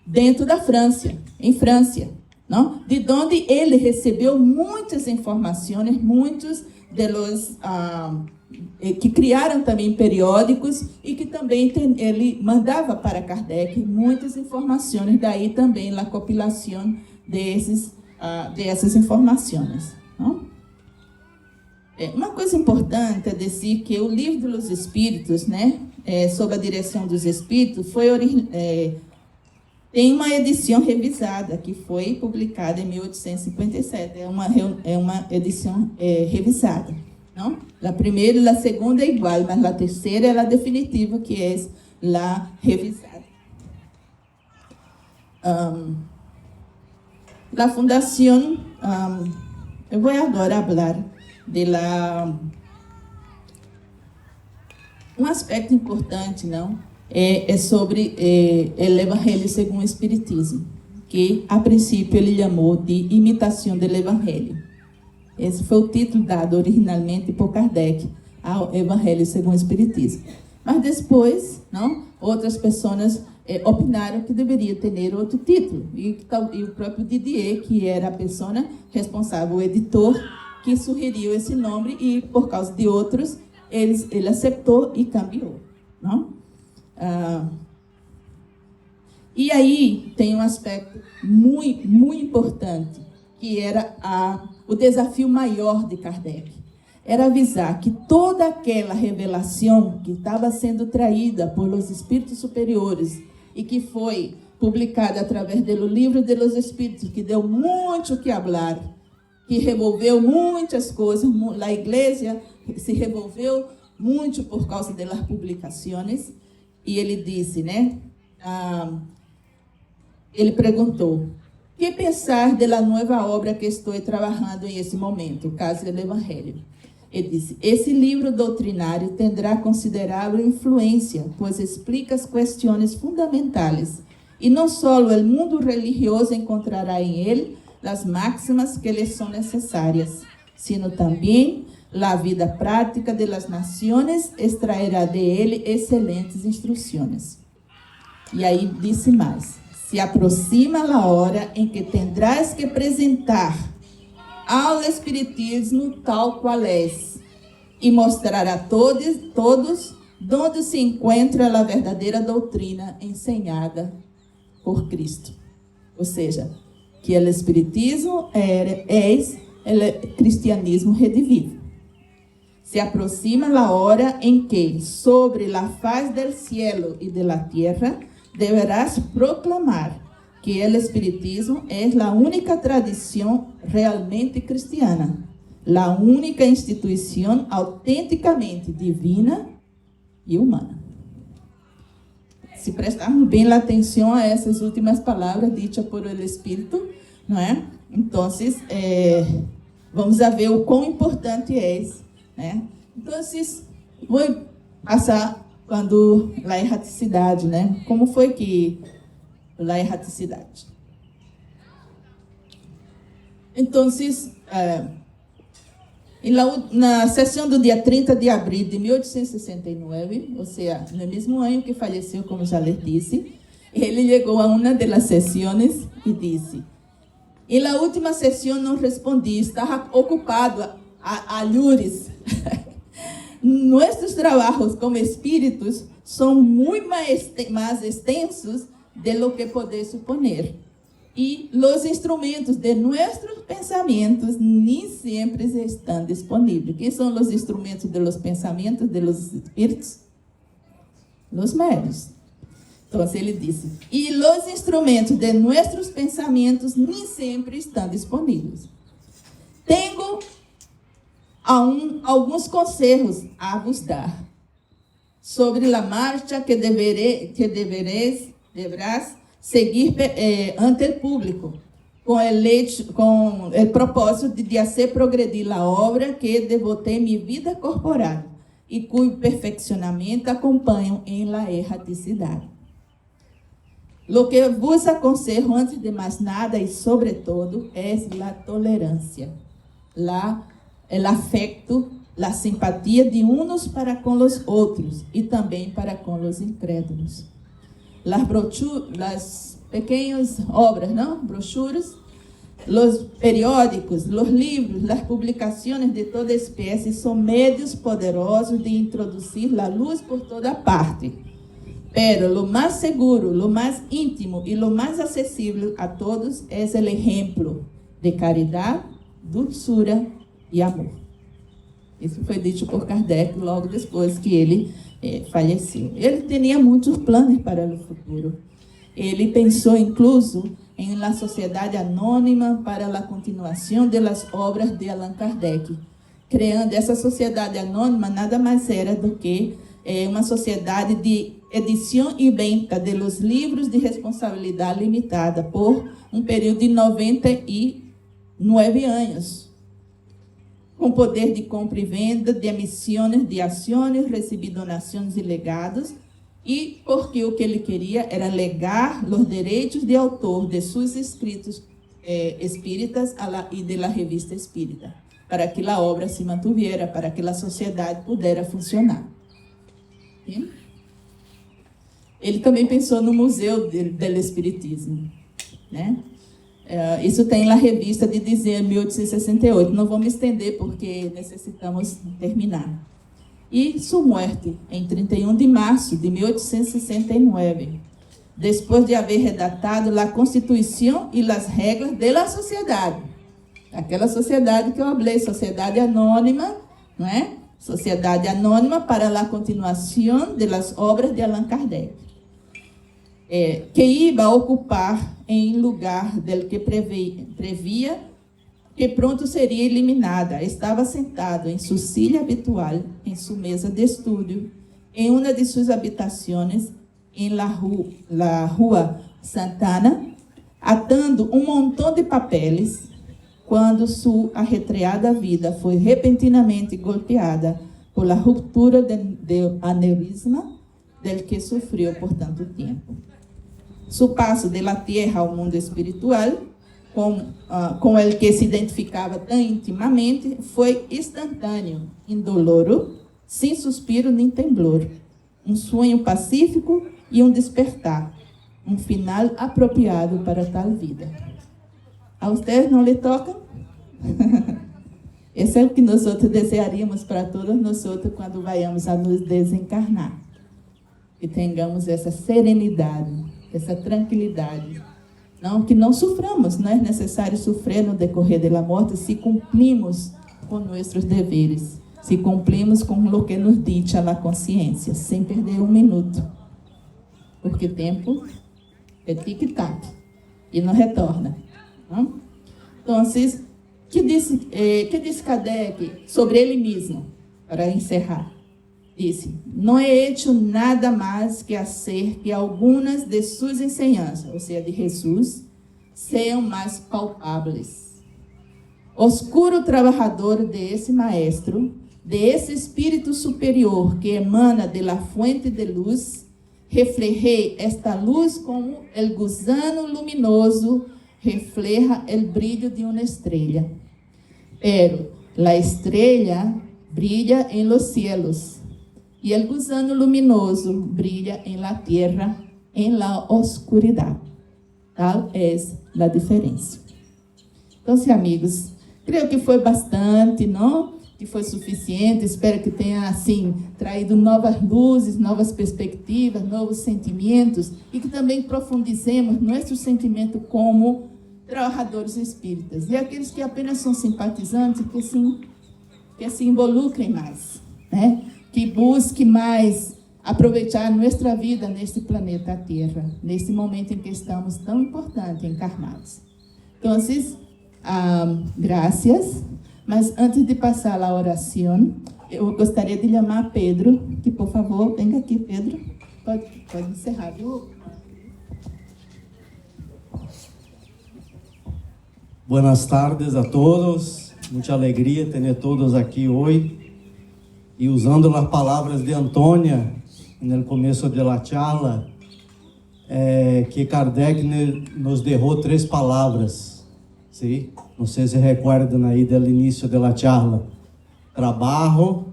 dentro da França, em França, não? De onde ele recebeu muitas informações, muitos deles que criaram também periódicos e que também ele mandava para Kardec muitas informações, daí também a compilação dessas informações. Não? Uma coisa importante é dizer que o Livro dos Espíritos, né, sob a direção dos Espíritos, tem uma edição revisada, que foi publicada em 1857. É uma edição revisada. Não? A primeira e a segunda é igual, mas a terceira é a definitiva, que é a revisada. A fundação, eu vou agora falar de um aspecto importante, não? É sobre o Evangelho segundo o Espiritismo, que a princípio ele chamou de imitação do Evangelho. Esse foi o título dado originalmente por Kardec ao Evangelho segundo o Espiritismo. Mas depois, não, outras pessoas opinaram que deveria ter outro título. E o próprio Didier, que era a pessoa responsável, o editor, que sugeriu esse nome, e por causa de outros, ele aceitou e cambiou. Não? E aí tem um aspecto muito, muito importante, que era o desafio maior de Kardec. Era avisar que toda aquela revelação que estava sendo traída pelos espíritos superiores e que foi publicada através do Livro dos Espíritos, que deu muito o que falar, que revolveu muitas coisas, a igreja se revolveu muito por causa das publicações. E ele disse, né? Ele perguntou: que pensar da nova obra que estou trabalhando em esse momento, o caso do Evangelho? Ele disse: esse livro doutrinário terá considerável influência, pois explica as questões fundamentais. E não só o mundo religioso encontrará em ele as máximas que lhe são necessárias, sino também a vida prática de las naciones extrairá de ele excelentes instruções. E aí disse mais: se aproxima a hora em que tendrás que apresentar ao Espiritismo tal qual és, e mostrar a todos onde se encontra a verdadeira doutrina ensinada por Cristo. Ou seja, que o Espiritismo é o cristianismo redivivo. Se aproxima a hora em que, sobre a faz del cielo e de la tierra, deverás proclamar que o Espiritismo é a única tradição realmente cristiana, la única instituição autenticamente divina e humana. Se prestarmos bem atenção a essas últimas palavras ditas por el Espírito, não é? Então, vamos a ver o quão importante é isso, né? Então, vou passar quando a erraticidade, né? Como foi que a erraticidade? Então, na sessão do dia 30 de abril de 1869, ou seja, no mesmo ano que faleceu, como já lhes disse, ele chegou a uma das sessões e disse: "Em la última sessão não respondi, estava ocupado a llures. Nossos trabalhos como espíritos são muito mais extensos de lo que poder suponer. E os instrumentos de nossos pensamentos nem sempre estão disponíveis." Quem são os instrumentos de los pensamentos de los espíritos? Los médios. Então, ele disse: "E os instrumentos de nossos pensamentos nem sempre estão disponíveis. Tenho alguns conselhos a vos dar sobre a marcha que deverás seguir ante o público, com o propósito de fazer progredir a obra que devotei minha vida corporal e cujo perfeccionamento acompanho em la erraticidade. Lo que vos aconselho antes de mais nada e sobretudo é a tolerância, o afecto, a simpatia de uns para com os outros e também para com os incrédulos. Las pequeñas obras, ¿no? Brochuras, los periódicos, los libros, las publicaciones de toda espécie são medios poderosos de introduzir a luz por toda parte. Pero lo más seguro, lo más íntimo y lo más accesible a todos es el ejemplo de caridad, dulzura e amor." Isso foi dito por Kardec logo depois que ele faleceu. Ele tinha muitos planos para o futuro. Ele pensou, incluso, em uma sociedade anônima para a continuação das obras de Allan Kardec. Criando essa sociedade anônima, nada mais era do que uma sociedade de edição e venda de los livros de responsabilidade limitada por um período de 99 anos, com poder de compra e venda de emissões de ações, receber donações e legados, e porque o que ele queria era legar os direitos de autor de seus escritos espíritas e da revista espírita, para que a obra se mantuviera, para que a sociedade pudesse funcionar. Sim? Ele também pensou no Museu do Espiritismo, né? Isso tem na revista de dezembro de 1868. Não vou me estender porque necessitamos terminar. E sua morte em 31 de março de 1869, depois de haver redatado a Constituição e as regras da sociedade. Aquela sociedade que eu falei, sociedade anônima, não é? Sociedade anônima para a continuação das obras de Allan Kardec. Que iba a ocupar em lugar del que previa que pronto seria eliminada. Estava sentado em sua silla habitual, em sua mesa de estudo, em uma de suas habitações, em la Rua Santana, atando um montão de papéis, quando sua arretreada vida foi repentinamente golpeada por la ruptura de aneurisma del que sofreu por tanto tempo. Su passo de la tierra ao mundo espiritual, com o que se identificava tão intimamente, foi instantâneo, indoloro, sem suspiro nem temblor. Um sonho pacífico e um despertar. Um final apropriado para tal vida. A vocês não lhe toca? Esse é o que nós desejaríamos para todos nós quando vayamos a nos desencarnar. Que tenhamos essa serenidade, essa tranquilidade. Não, que não soframos, não é necessário sofrer no decorrer da morte se cumprimos com nossos deveres, se cumprimos com o que nos dice a consciência, sem perder um minuto. Porque tempo é tic-tac e não retorna. Não? Então, que disse Kardec sobre ele mesmo, para encerrar? Disse: não he hecho nada mais que hacer que algumas de suas enseñanças, ou seja, de Jesus, sejam mais palpáveis. Oscuro trabalhador de esse maestro, de esse espírito superior que emana de la fuente de luz, reflejei esta luz como el gusano luminoso refleja el brillo de una estrella. Pero la estrella brilla en los cielos y el gusano luminoso brilla en la tierra, en la oscuridad. Tal es la diferença. Então, amigos, creio que foi bastante, não? Que foi suficiente. Espero que tenha, assim, traído novas luzes, novas perspectivas, novos sentimentos e que também profundizemos nosso sentimento como trabalhadores espíritas. E aqueles que apenas são simpatizantes, que se involucrem mais, né? Que busquem mais aproveitar nossa vida neste planeta Terra, neste momento em que estamos tão importante, encarnados. Então, graças. Mas antes de passar a oração, eu gostaria de chamar Pedro, que por favor, venga aqui, Pedro. Pode encerrar, viu? Buenas tardes a todos, muita alegria ter todos aqui hoje. E usando as palavras de Antônia, no começo da charla, que Kardec nos deixou 3 palavras, ¿sí? Não sei se recordam aí do início da charla: trabalho,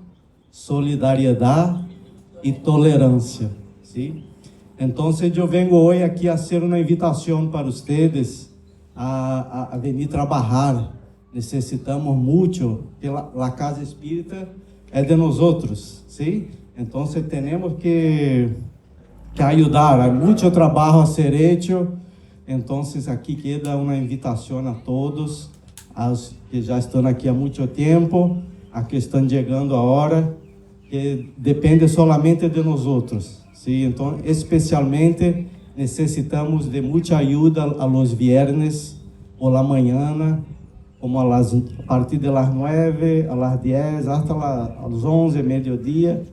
solidariedade e tolerância, ¿sí? Então, eu venho hoje aqui a ser uma invitação para vocês a venir trabalhar. Necessitamos muito, que a casa espírita é de nós outros, ¿sí? Então, temos que ajudar. Há muito trabalho a ser feito. Então, aqui queda uma invitação a todos, aos que já estão aqui há muito tempo, a que estão chegando agora, que depende solamente de nós outros, ¿sí? Então, especialmente, necessitamos de muita ajuda a los viernes por la manhã, como a partir de las 9, a las 10, hasta las 11, meio-dia.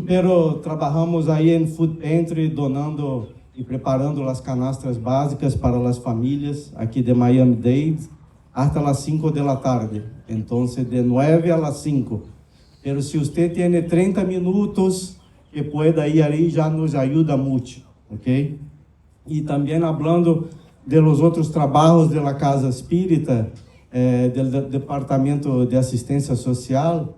Pero trabalhamos aí em Food Pantry, donando e preparando as canastras básicas para as famílias aqui de Miami-Dade, hasta las 5 da tarde. Então, de 9 a las 5. Pero se você tem 30 minutos que pueda ir aí, já nos ajuda muito, ok? E também falando de los outros trabalhos da Casa Espírita, do Departamento de Assistência Social,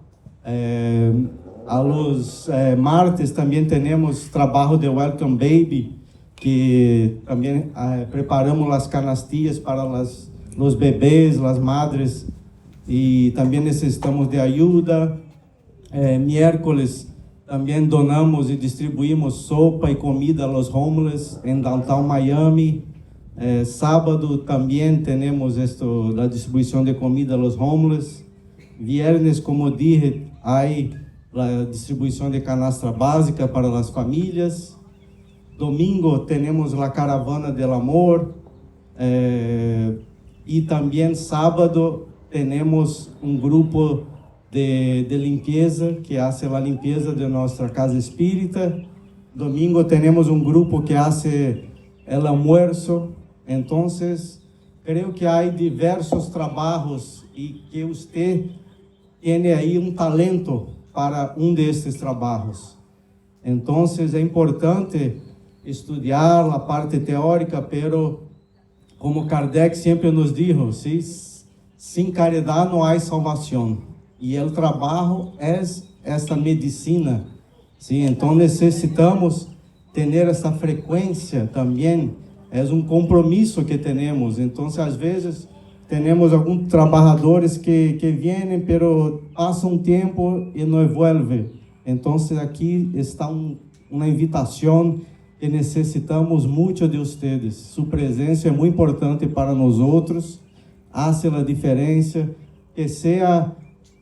a los martes também temos trabalho de Welcome Baby, que também preparamos as canastillas para os bebês, as madres, e também necessitamos de ajuda. Miércoles também donamos e distribuímos sopa e comida aos homeless em downtown Miami. Sábado também temos a distribuição de comida aos homeless. Viernes, como dije, há a distribuição de canastra básica para as famílias. Domingo temos a caravana del amor. E também sábado temos um grupo de limpeza que faz a limpeza de nossa casa espírita. Domingo temos um grupo que faz o almuerzo. Então, creio que há diversos trabalhos e que você tem aí um talento para desses trabalhos. Então, é importante estudar a parte teórica, pero como Kardec sempre nos disse, sem caridade não há salvação. E o trabalho é esta medicina, sim? Então necessitamos ter essa frequência também. É um compromisso que temos. Então, às vezes temos alguns trabalhadores que vêm, pero passam tempo e não voltam. Então, aqui está uma invitação que necessitamos muito de vocês. Sua presença é muito importante para nós outros. Hace a diferença. Que seja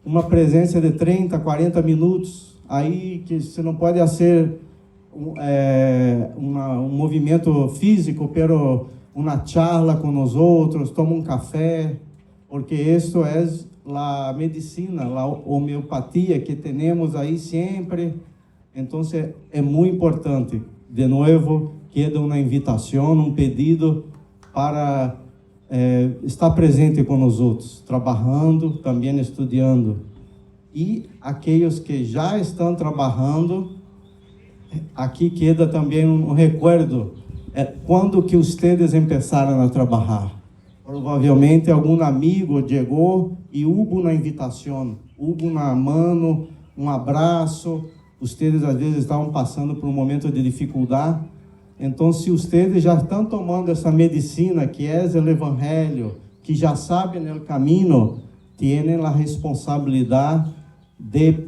uma presença de 30, 40 minutos. Aí que você não pode ser um movimento físico, pero uma charla com nós outros, toma um café, porque esto é a medicina, a homeopatia que temos aí sempre. Então, é muito importante. De novo, queda uma invitação, um pedido para estar presente com os outros, trabalhando, também estudando. E aqueles que já estão trabalhando, aqui queda também um recuerdo. Quando que vocês começaram a trabalhar? Provavelmente algum amigo chegou e houve uma invitação, houve uma mano, um abraço. Vocês às vezes estavam passando por um momento de dificuldade. Então, se vocês já estão tomando essa medicina que é o Evangelho, que já sabem o caminho, têm a responsabilidade de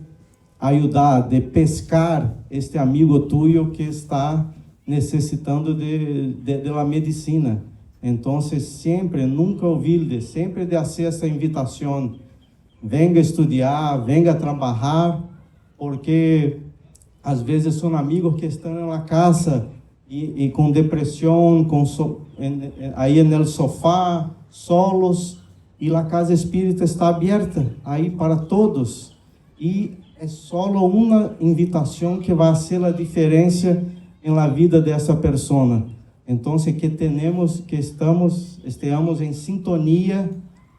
ajudar, de pescar este amigo tuyo que está necessitando de la medicina. Então, sempre, nunca olvide, sempre de fazer essa invitação. Venga estudar, venga trabalhar, porque às vezes são amigos que estão na casa e com depressão, aí no sofá, solos, e a casa espírita está aberta aí para todos. E é só uma invitação que vai fazer a diferença na vida dessa pessoa. Então, que estejamos em sintonia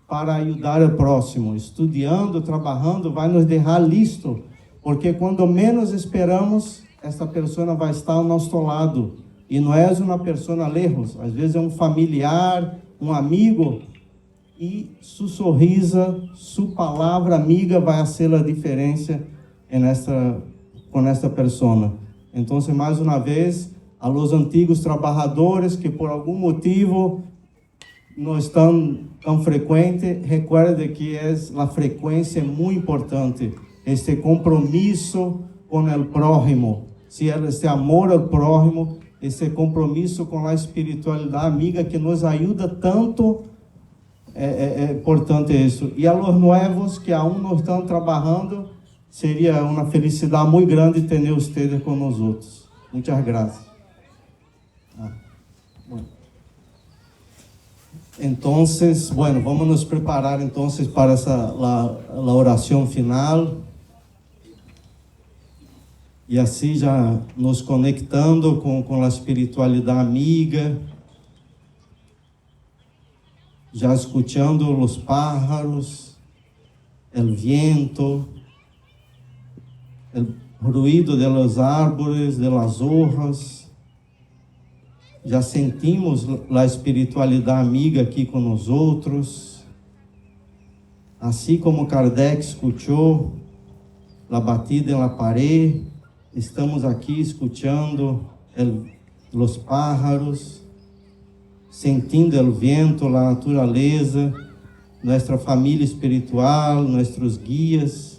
para ajudar o próximo, estudando, trabalhando, vai nos deixar listo, porque quando menos esperamos, essa pessoa vai estar ao nosso lado, e não é uma pessoa lejos, às vezes é um familiar, um amigo, e sua sorrisa, sua palavra amiga vai fazer a diferença com esta pessoa. Então, mais uma vez, a los antigos trabalhadores que por algum motivo não estão tão frequentes, recuerde que a frequência é muito importante. Este compromisso com o prójimo, este amor ao prójimo, esse compromisso com a espiritualidade amiga que nos ajuda tanto, é importante isso. E a los novos que aún não estão trabalhando, seria uma felicidade muito grande ter vocês com nós outros. Muitas graças. Então, vamos nos preparar para a oração final. E assim já nos conectando com a espiritualidade amiga, já escutando os pájaros, o vento, o ruído de los árboles, de las hojas. Já sentimos a espiritualidade amiga aqui com nós outros. Assim como Kardec escutou a batida na parede, estamos aqui escutando os pájaros, sentindo o vento, a natureza, nossa família espiritual, nossos guias,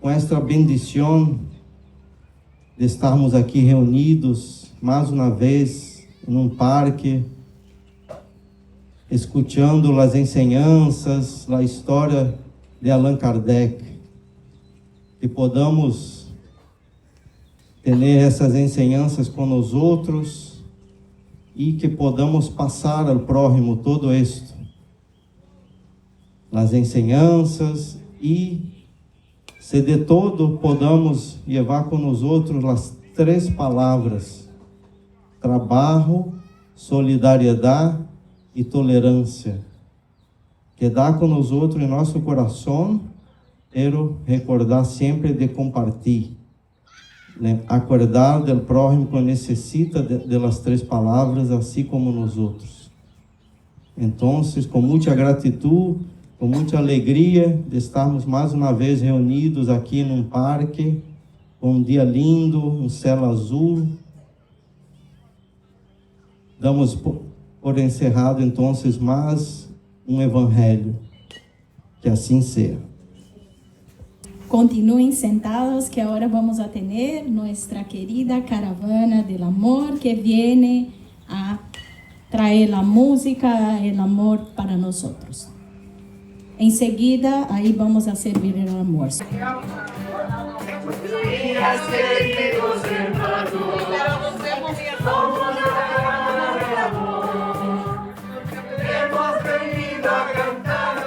com esta bendição de estarmos aqui reunidos mais uma vez em um parque, escutando as enseñanças, a história de Allan Kardec, que podamos ter essas enseñanças com os outros e que podamos passar ao próximo todo isto, as enseñanças, e se de todo podamos levar com os outros as 3 palavras: trabalho, solidariedade e tolerância, que dá com os outros em nosso coração, pero recordar sempre de compartilhar, acordar do próximo que necessita das 3 palavras, assim como nós outros. Então, com muita gratidão, com muita alegria de estarmos mais uma vez reunidos aqui num parque, com um dia lindo, um céu azul. Damos por encerrado, então, mais um evangelho. Que assim seja. Continúen sentados, que ahora vamos a tener nuestra querida caravana del amor que viene a traer la música, el amor para nosotros. Enseguida, ahí vamos a servir el almuerzo. Hemos venido a cantar.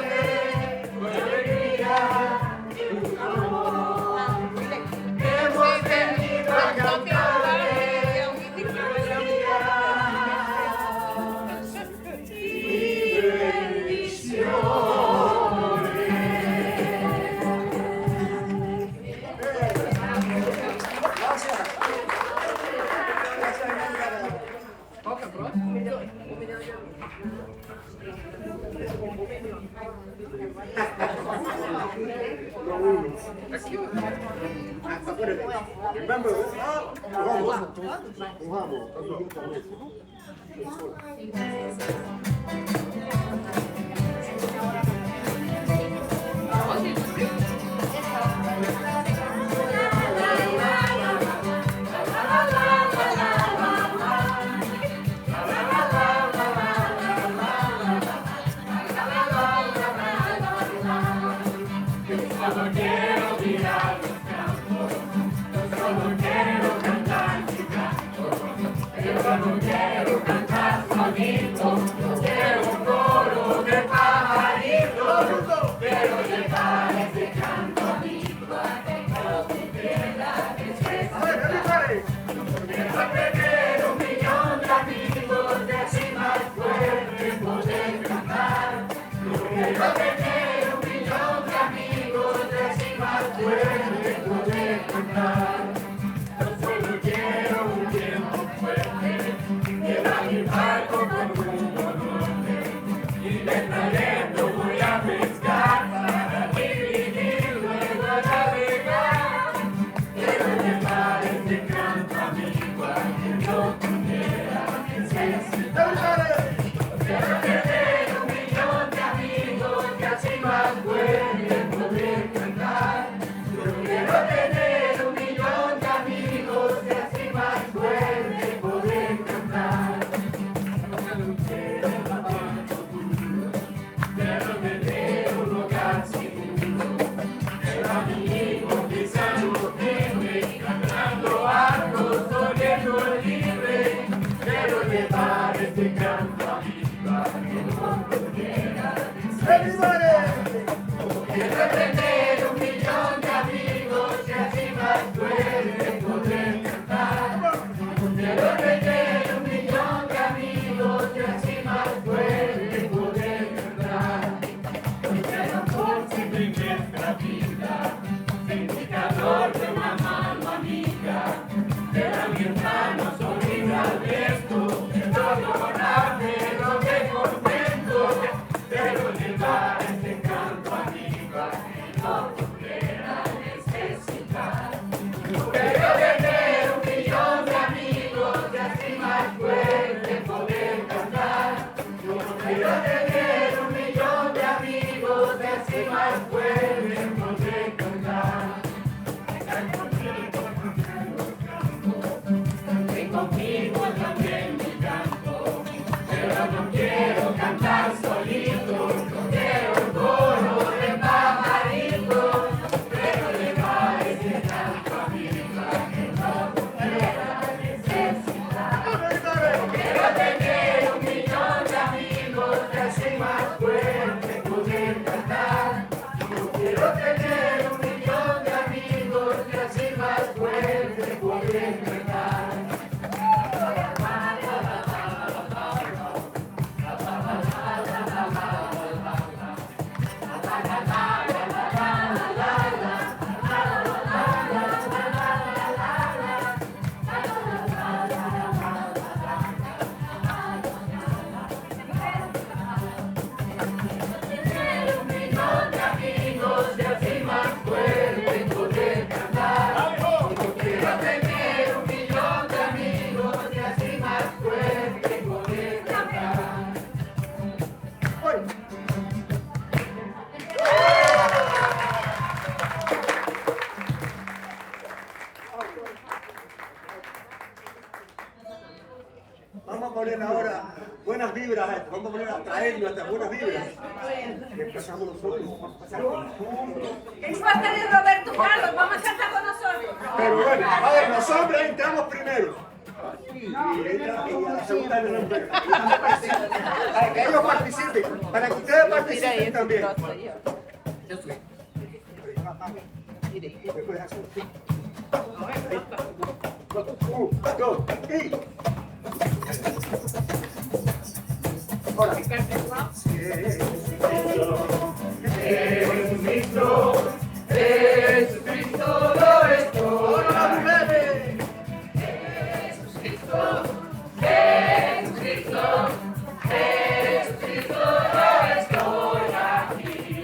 Vamos a poner ahora buenas vibras, vamos a poner a traernos hasta buenas vibras. Y empezamos nosotros. Es parte de Roberto Carlos, vamos a cantar con nosotros. Pero bueno, a ver, los hombres entramos primero. Y la segunda de los para que ellos participen, para que ustedes participen también. Dos, y... Hola. Jesucristo, Jesucristo lo es todo. Jesucristo, Jesucristo, Jesucristo lo es todo aquí.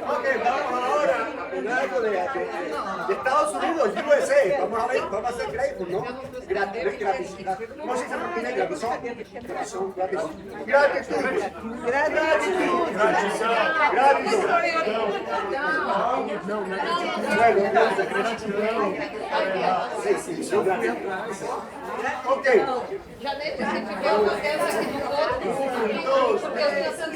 Ok, vamos ahora a poner algo de Estados Unidos, USA. Vamos a ver, vamos a hacer grateful, ¿no? ¿Cómo se llama? Gratitud. Sí, sí, ok. Janete, a gente quer uma dessa aqui do outro, porque eu tenho essa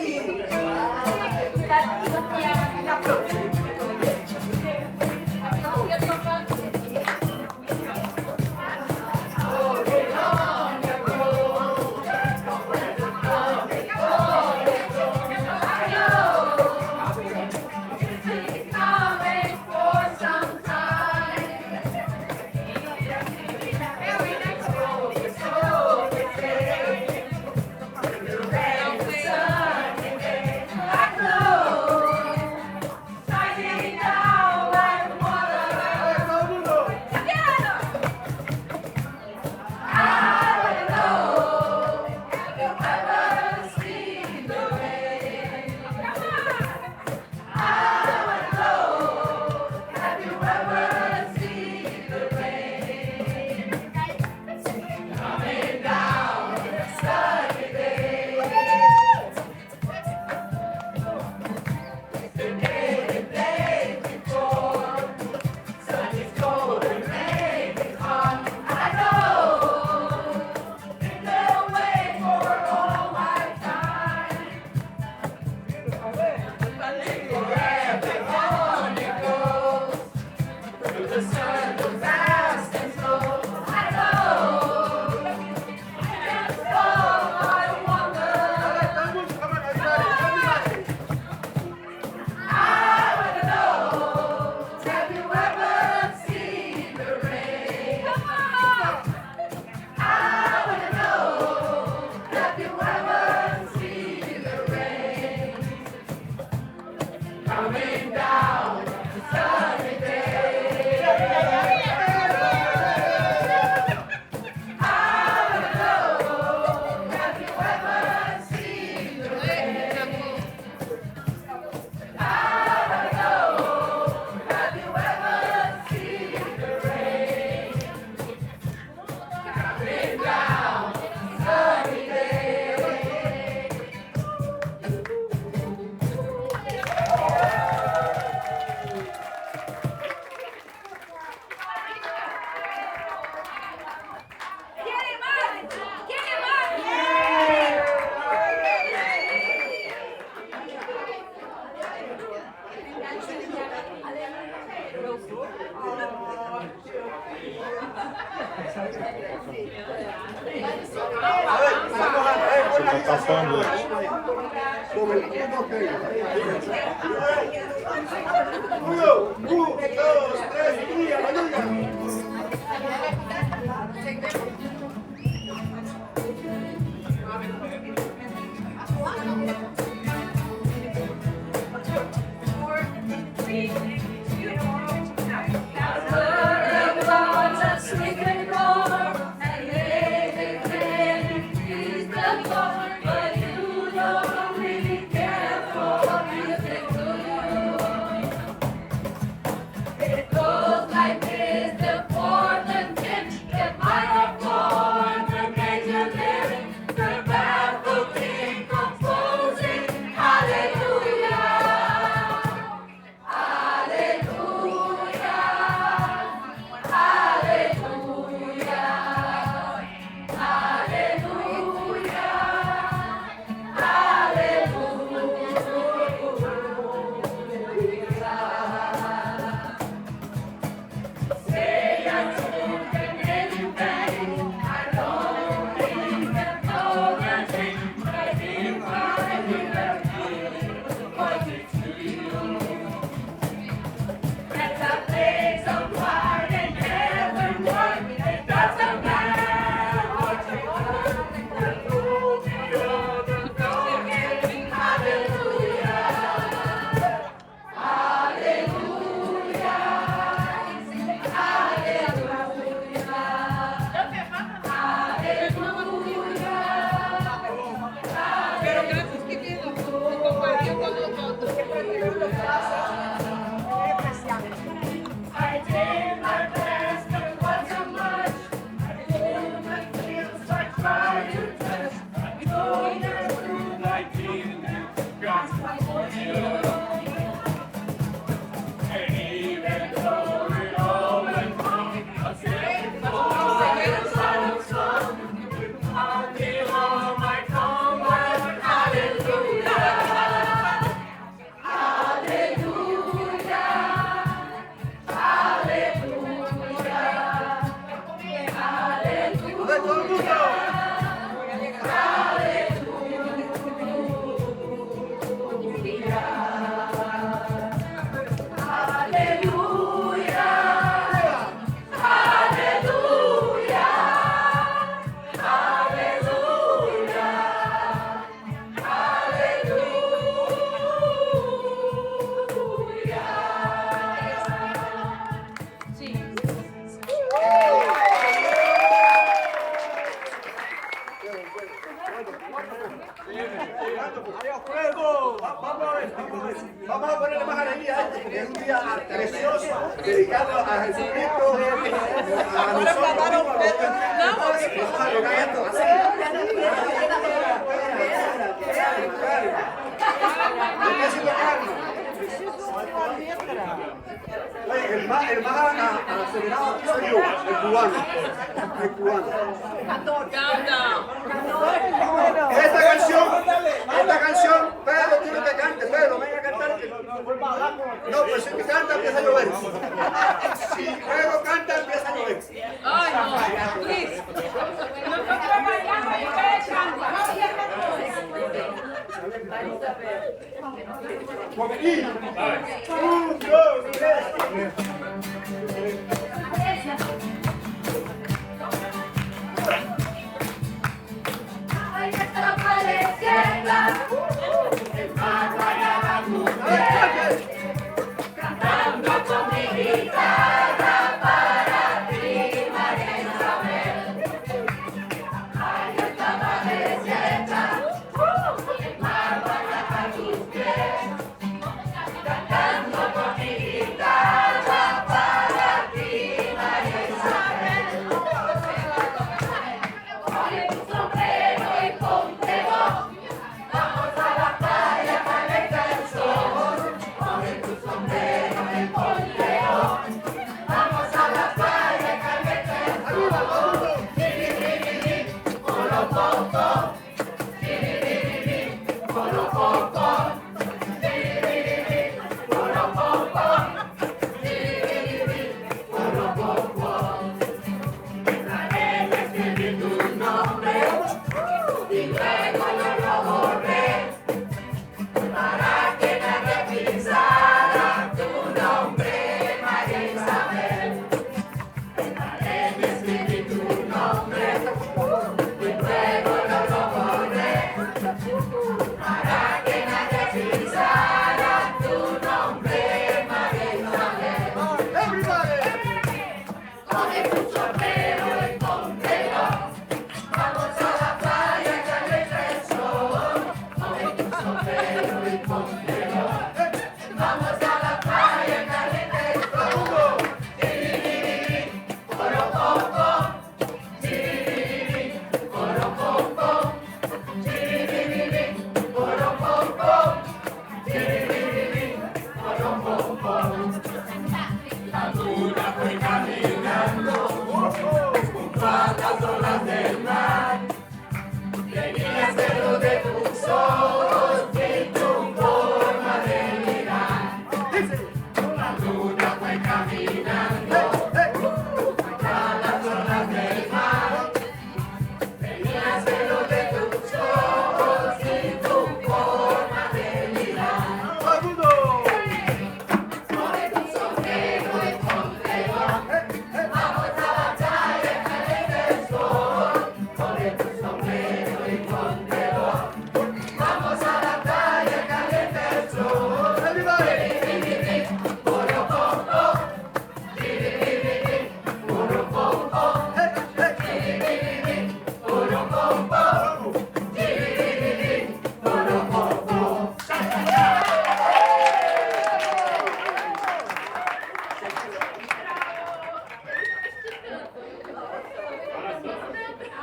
tapando. Con el 1, 2, 3, y aleluya. Vamos a ponerle más alegría a este, que es un día precioso, dedicado a Jesucristo, a nosotros. El más acelerado soy yo, el cubano. Esta canción, Pedro tiene que cantar, Pedro, venga a cantar. No, pues si canta empieza a llover. Si Pedro canta empieza a llover. Ay, no, please. Nosotros bailamos y ustedes cantan. Por aquí. 1, 2, 3. Ay, está apareciendo el pato allá va a mujer, cantando con mi guitarra para ti, María Isabel. Ay, está apareciendo el pato allá va tus pies, cantando con mi guitarra para ti, María Isabel. Ponle tu sombrero y ponte vos, vamos a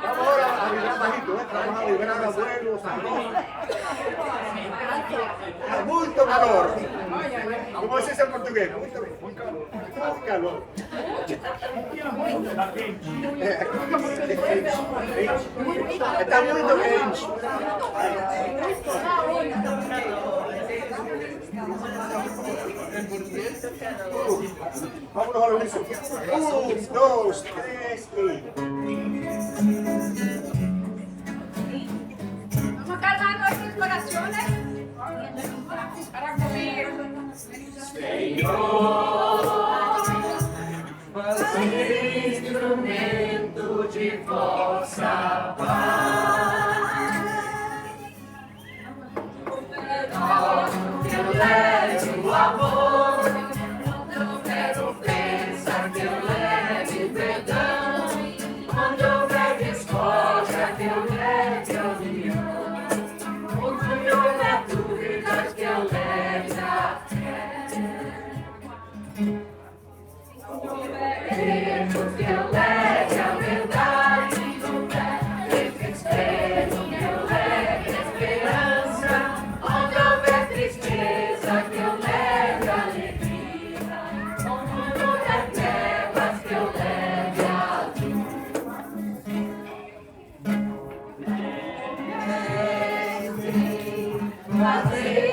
Vamos ahora a vibrar bajito, vamos a vibrar abuelos, muito calor. Como se dice en portugués? Muito calor. Está muito quente. Vámonos a lo mismo. 1, 2, 3 Vamos a calmar nuestros corazones para comer. Instrumento de vossa paz, que eu leve o amor, onde houver ofensa, que eu leve perdão, onde houver discórdia, que eu leve a união, onde houver dúvidas, que eu leve a fé. Que eu leve a verdade, desespero, que eu leve a esperança, onde houver tristeza, que eu leve a alegria, onde houver trevas, que eu leve a luz. Fazer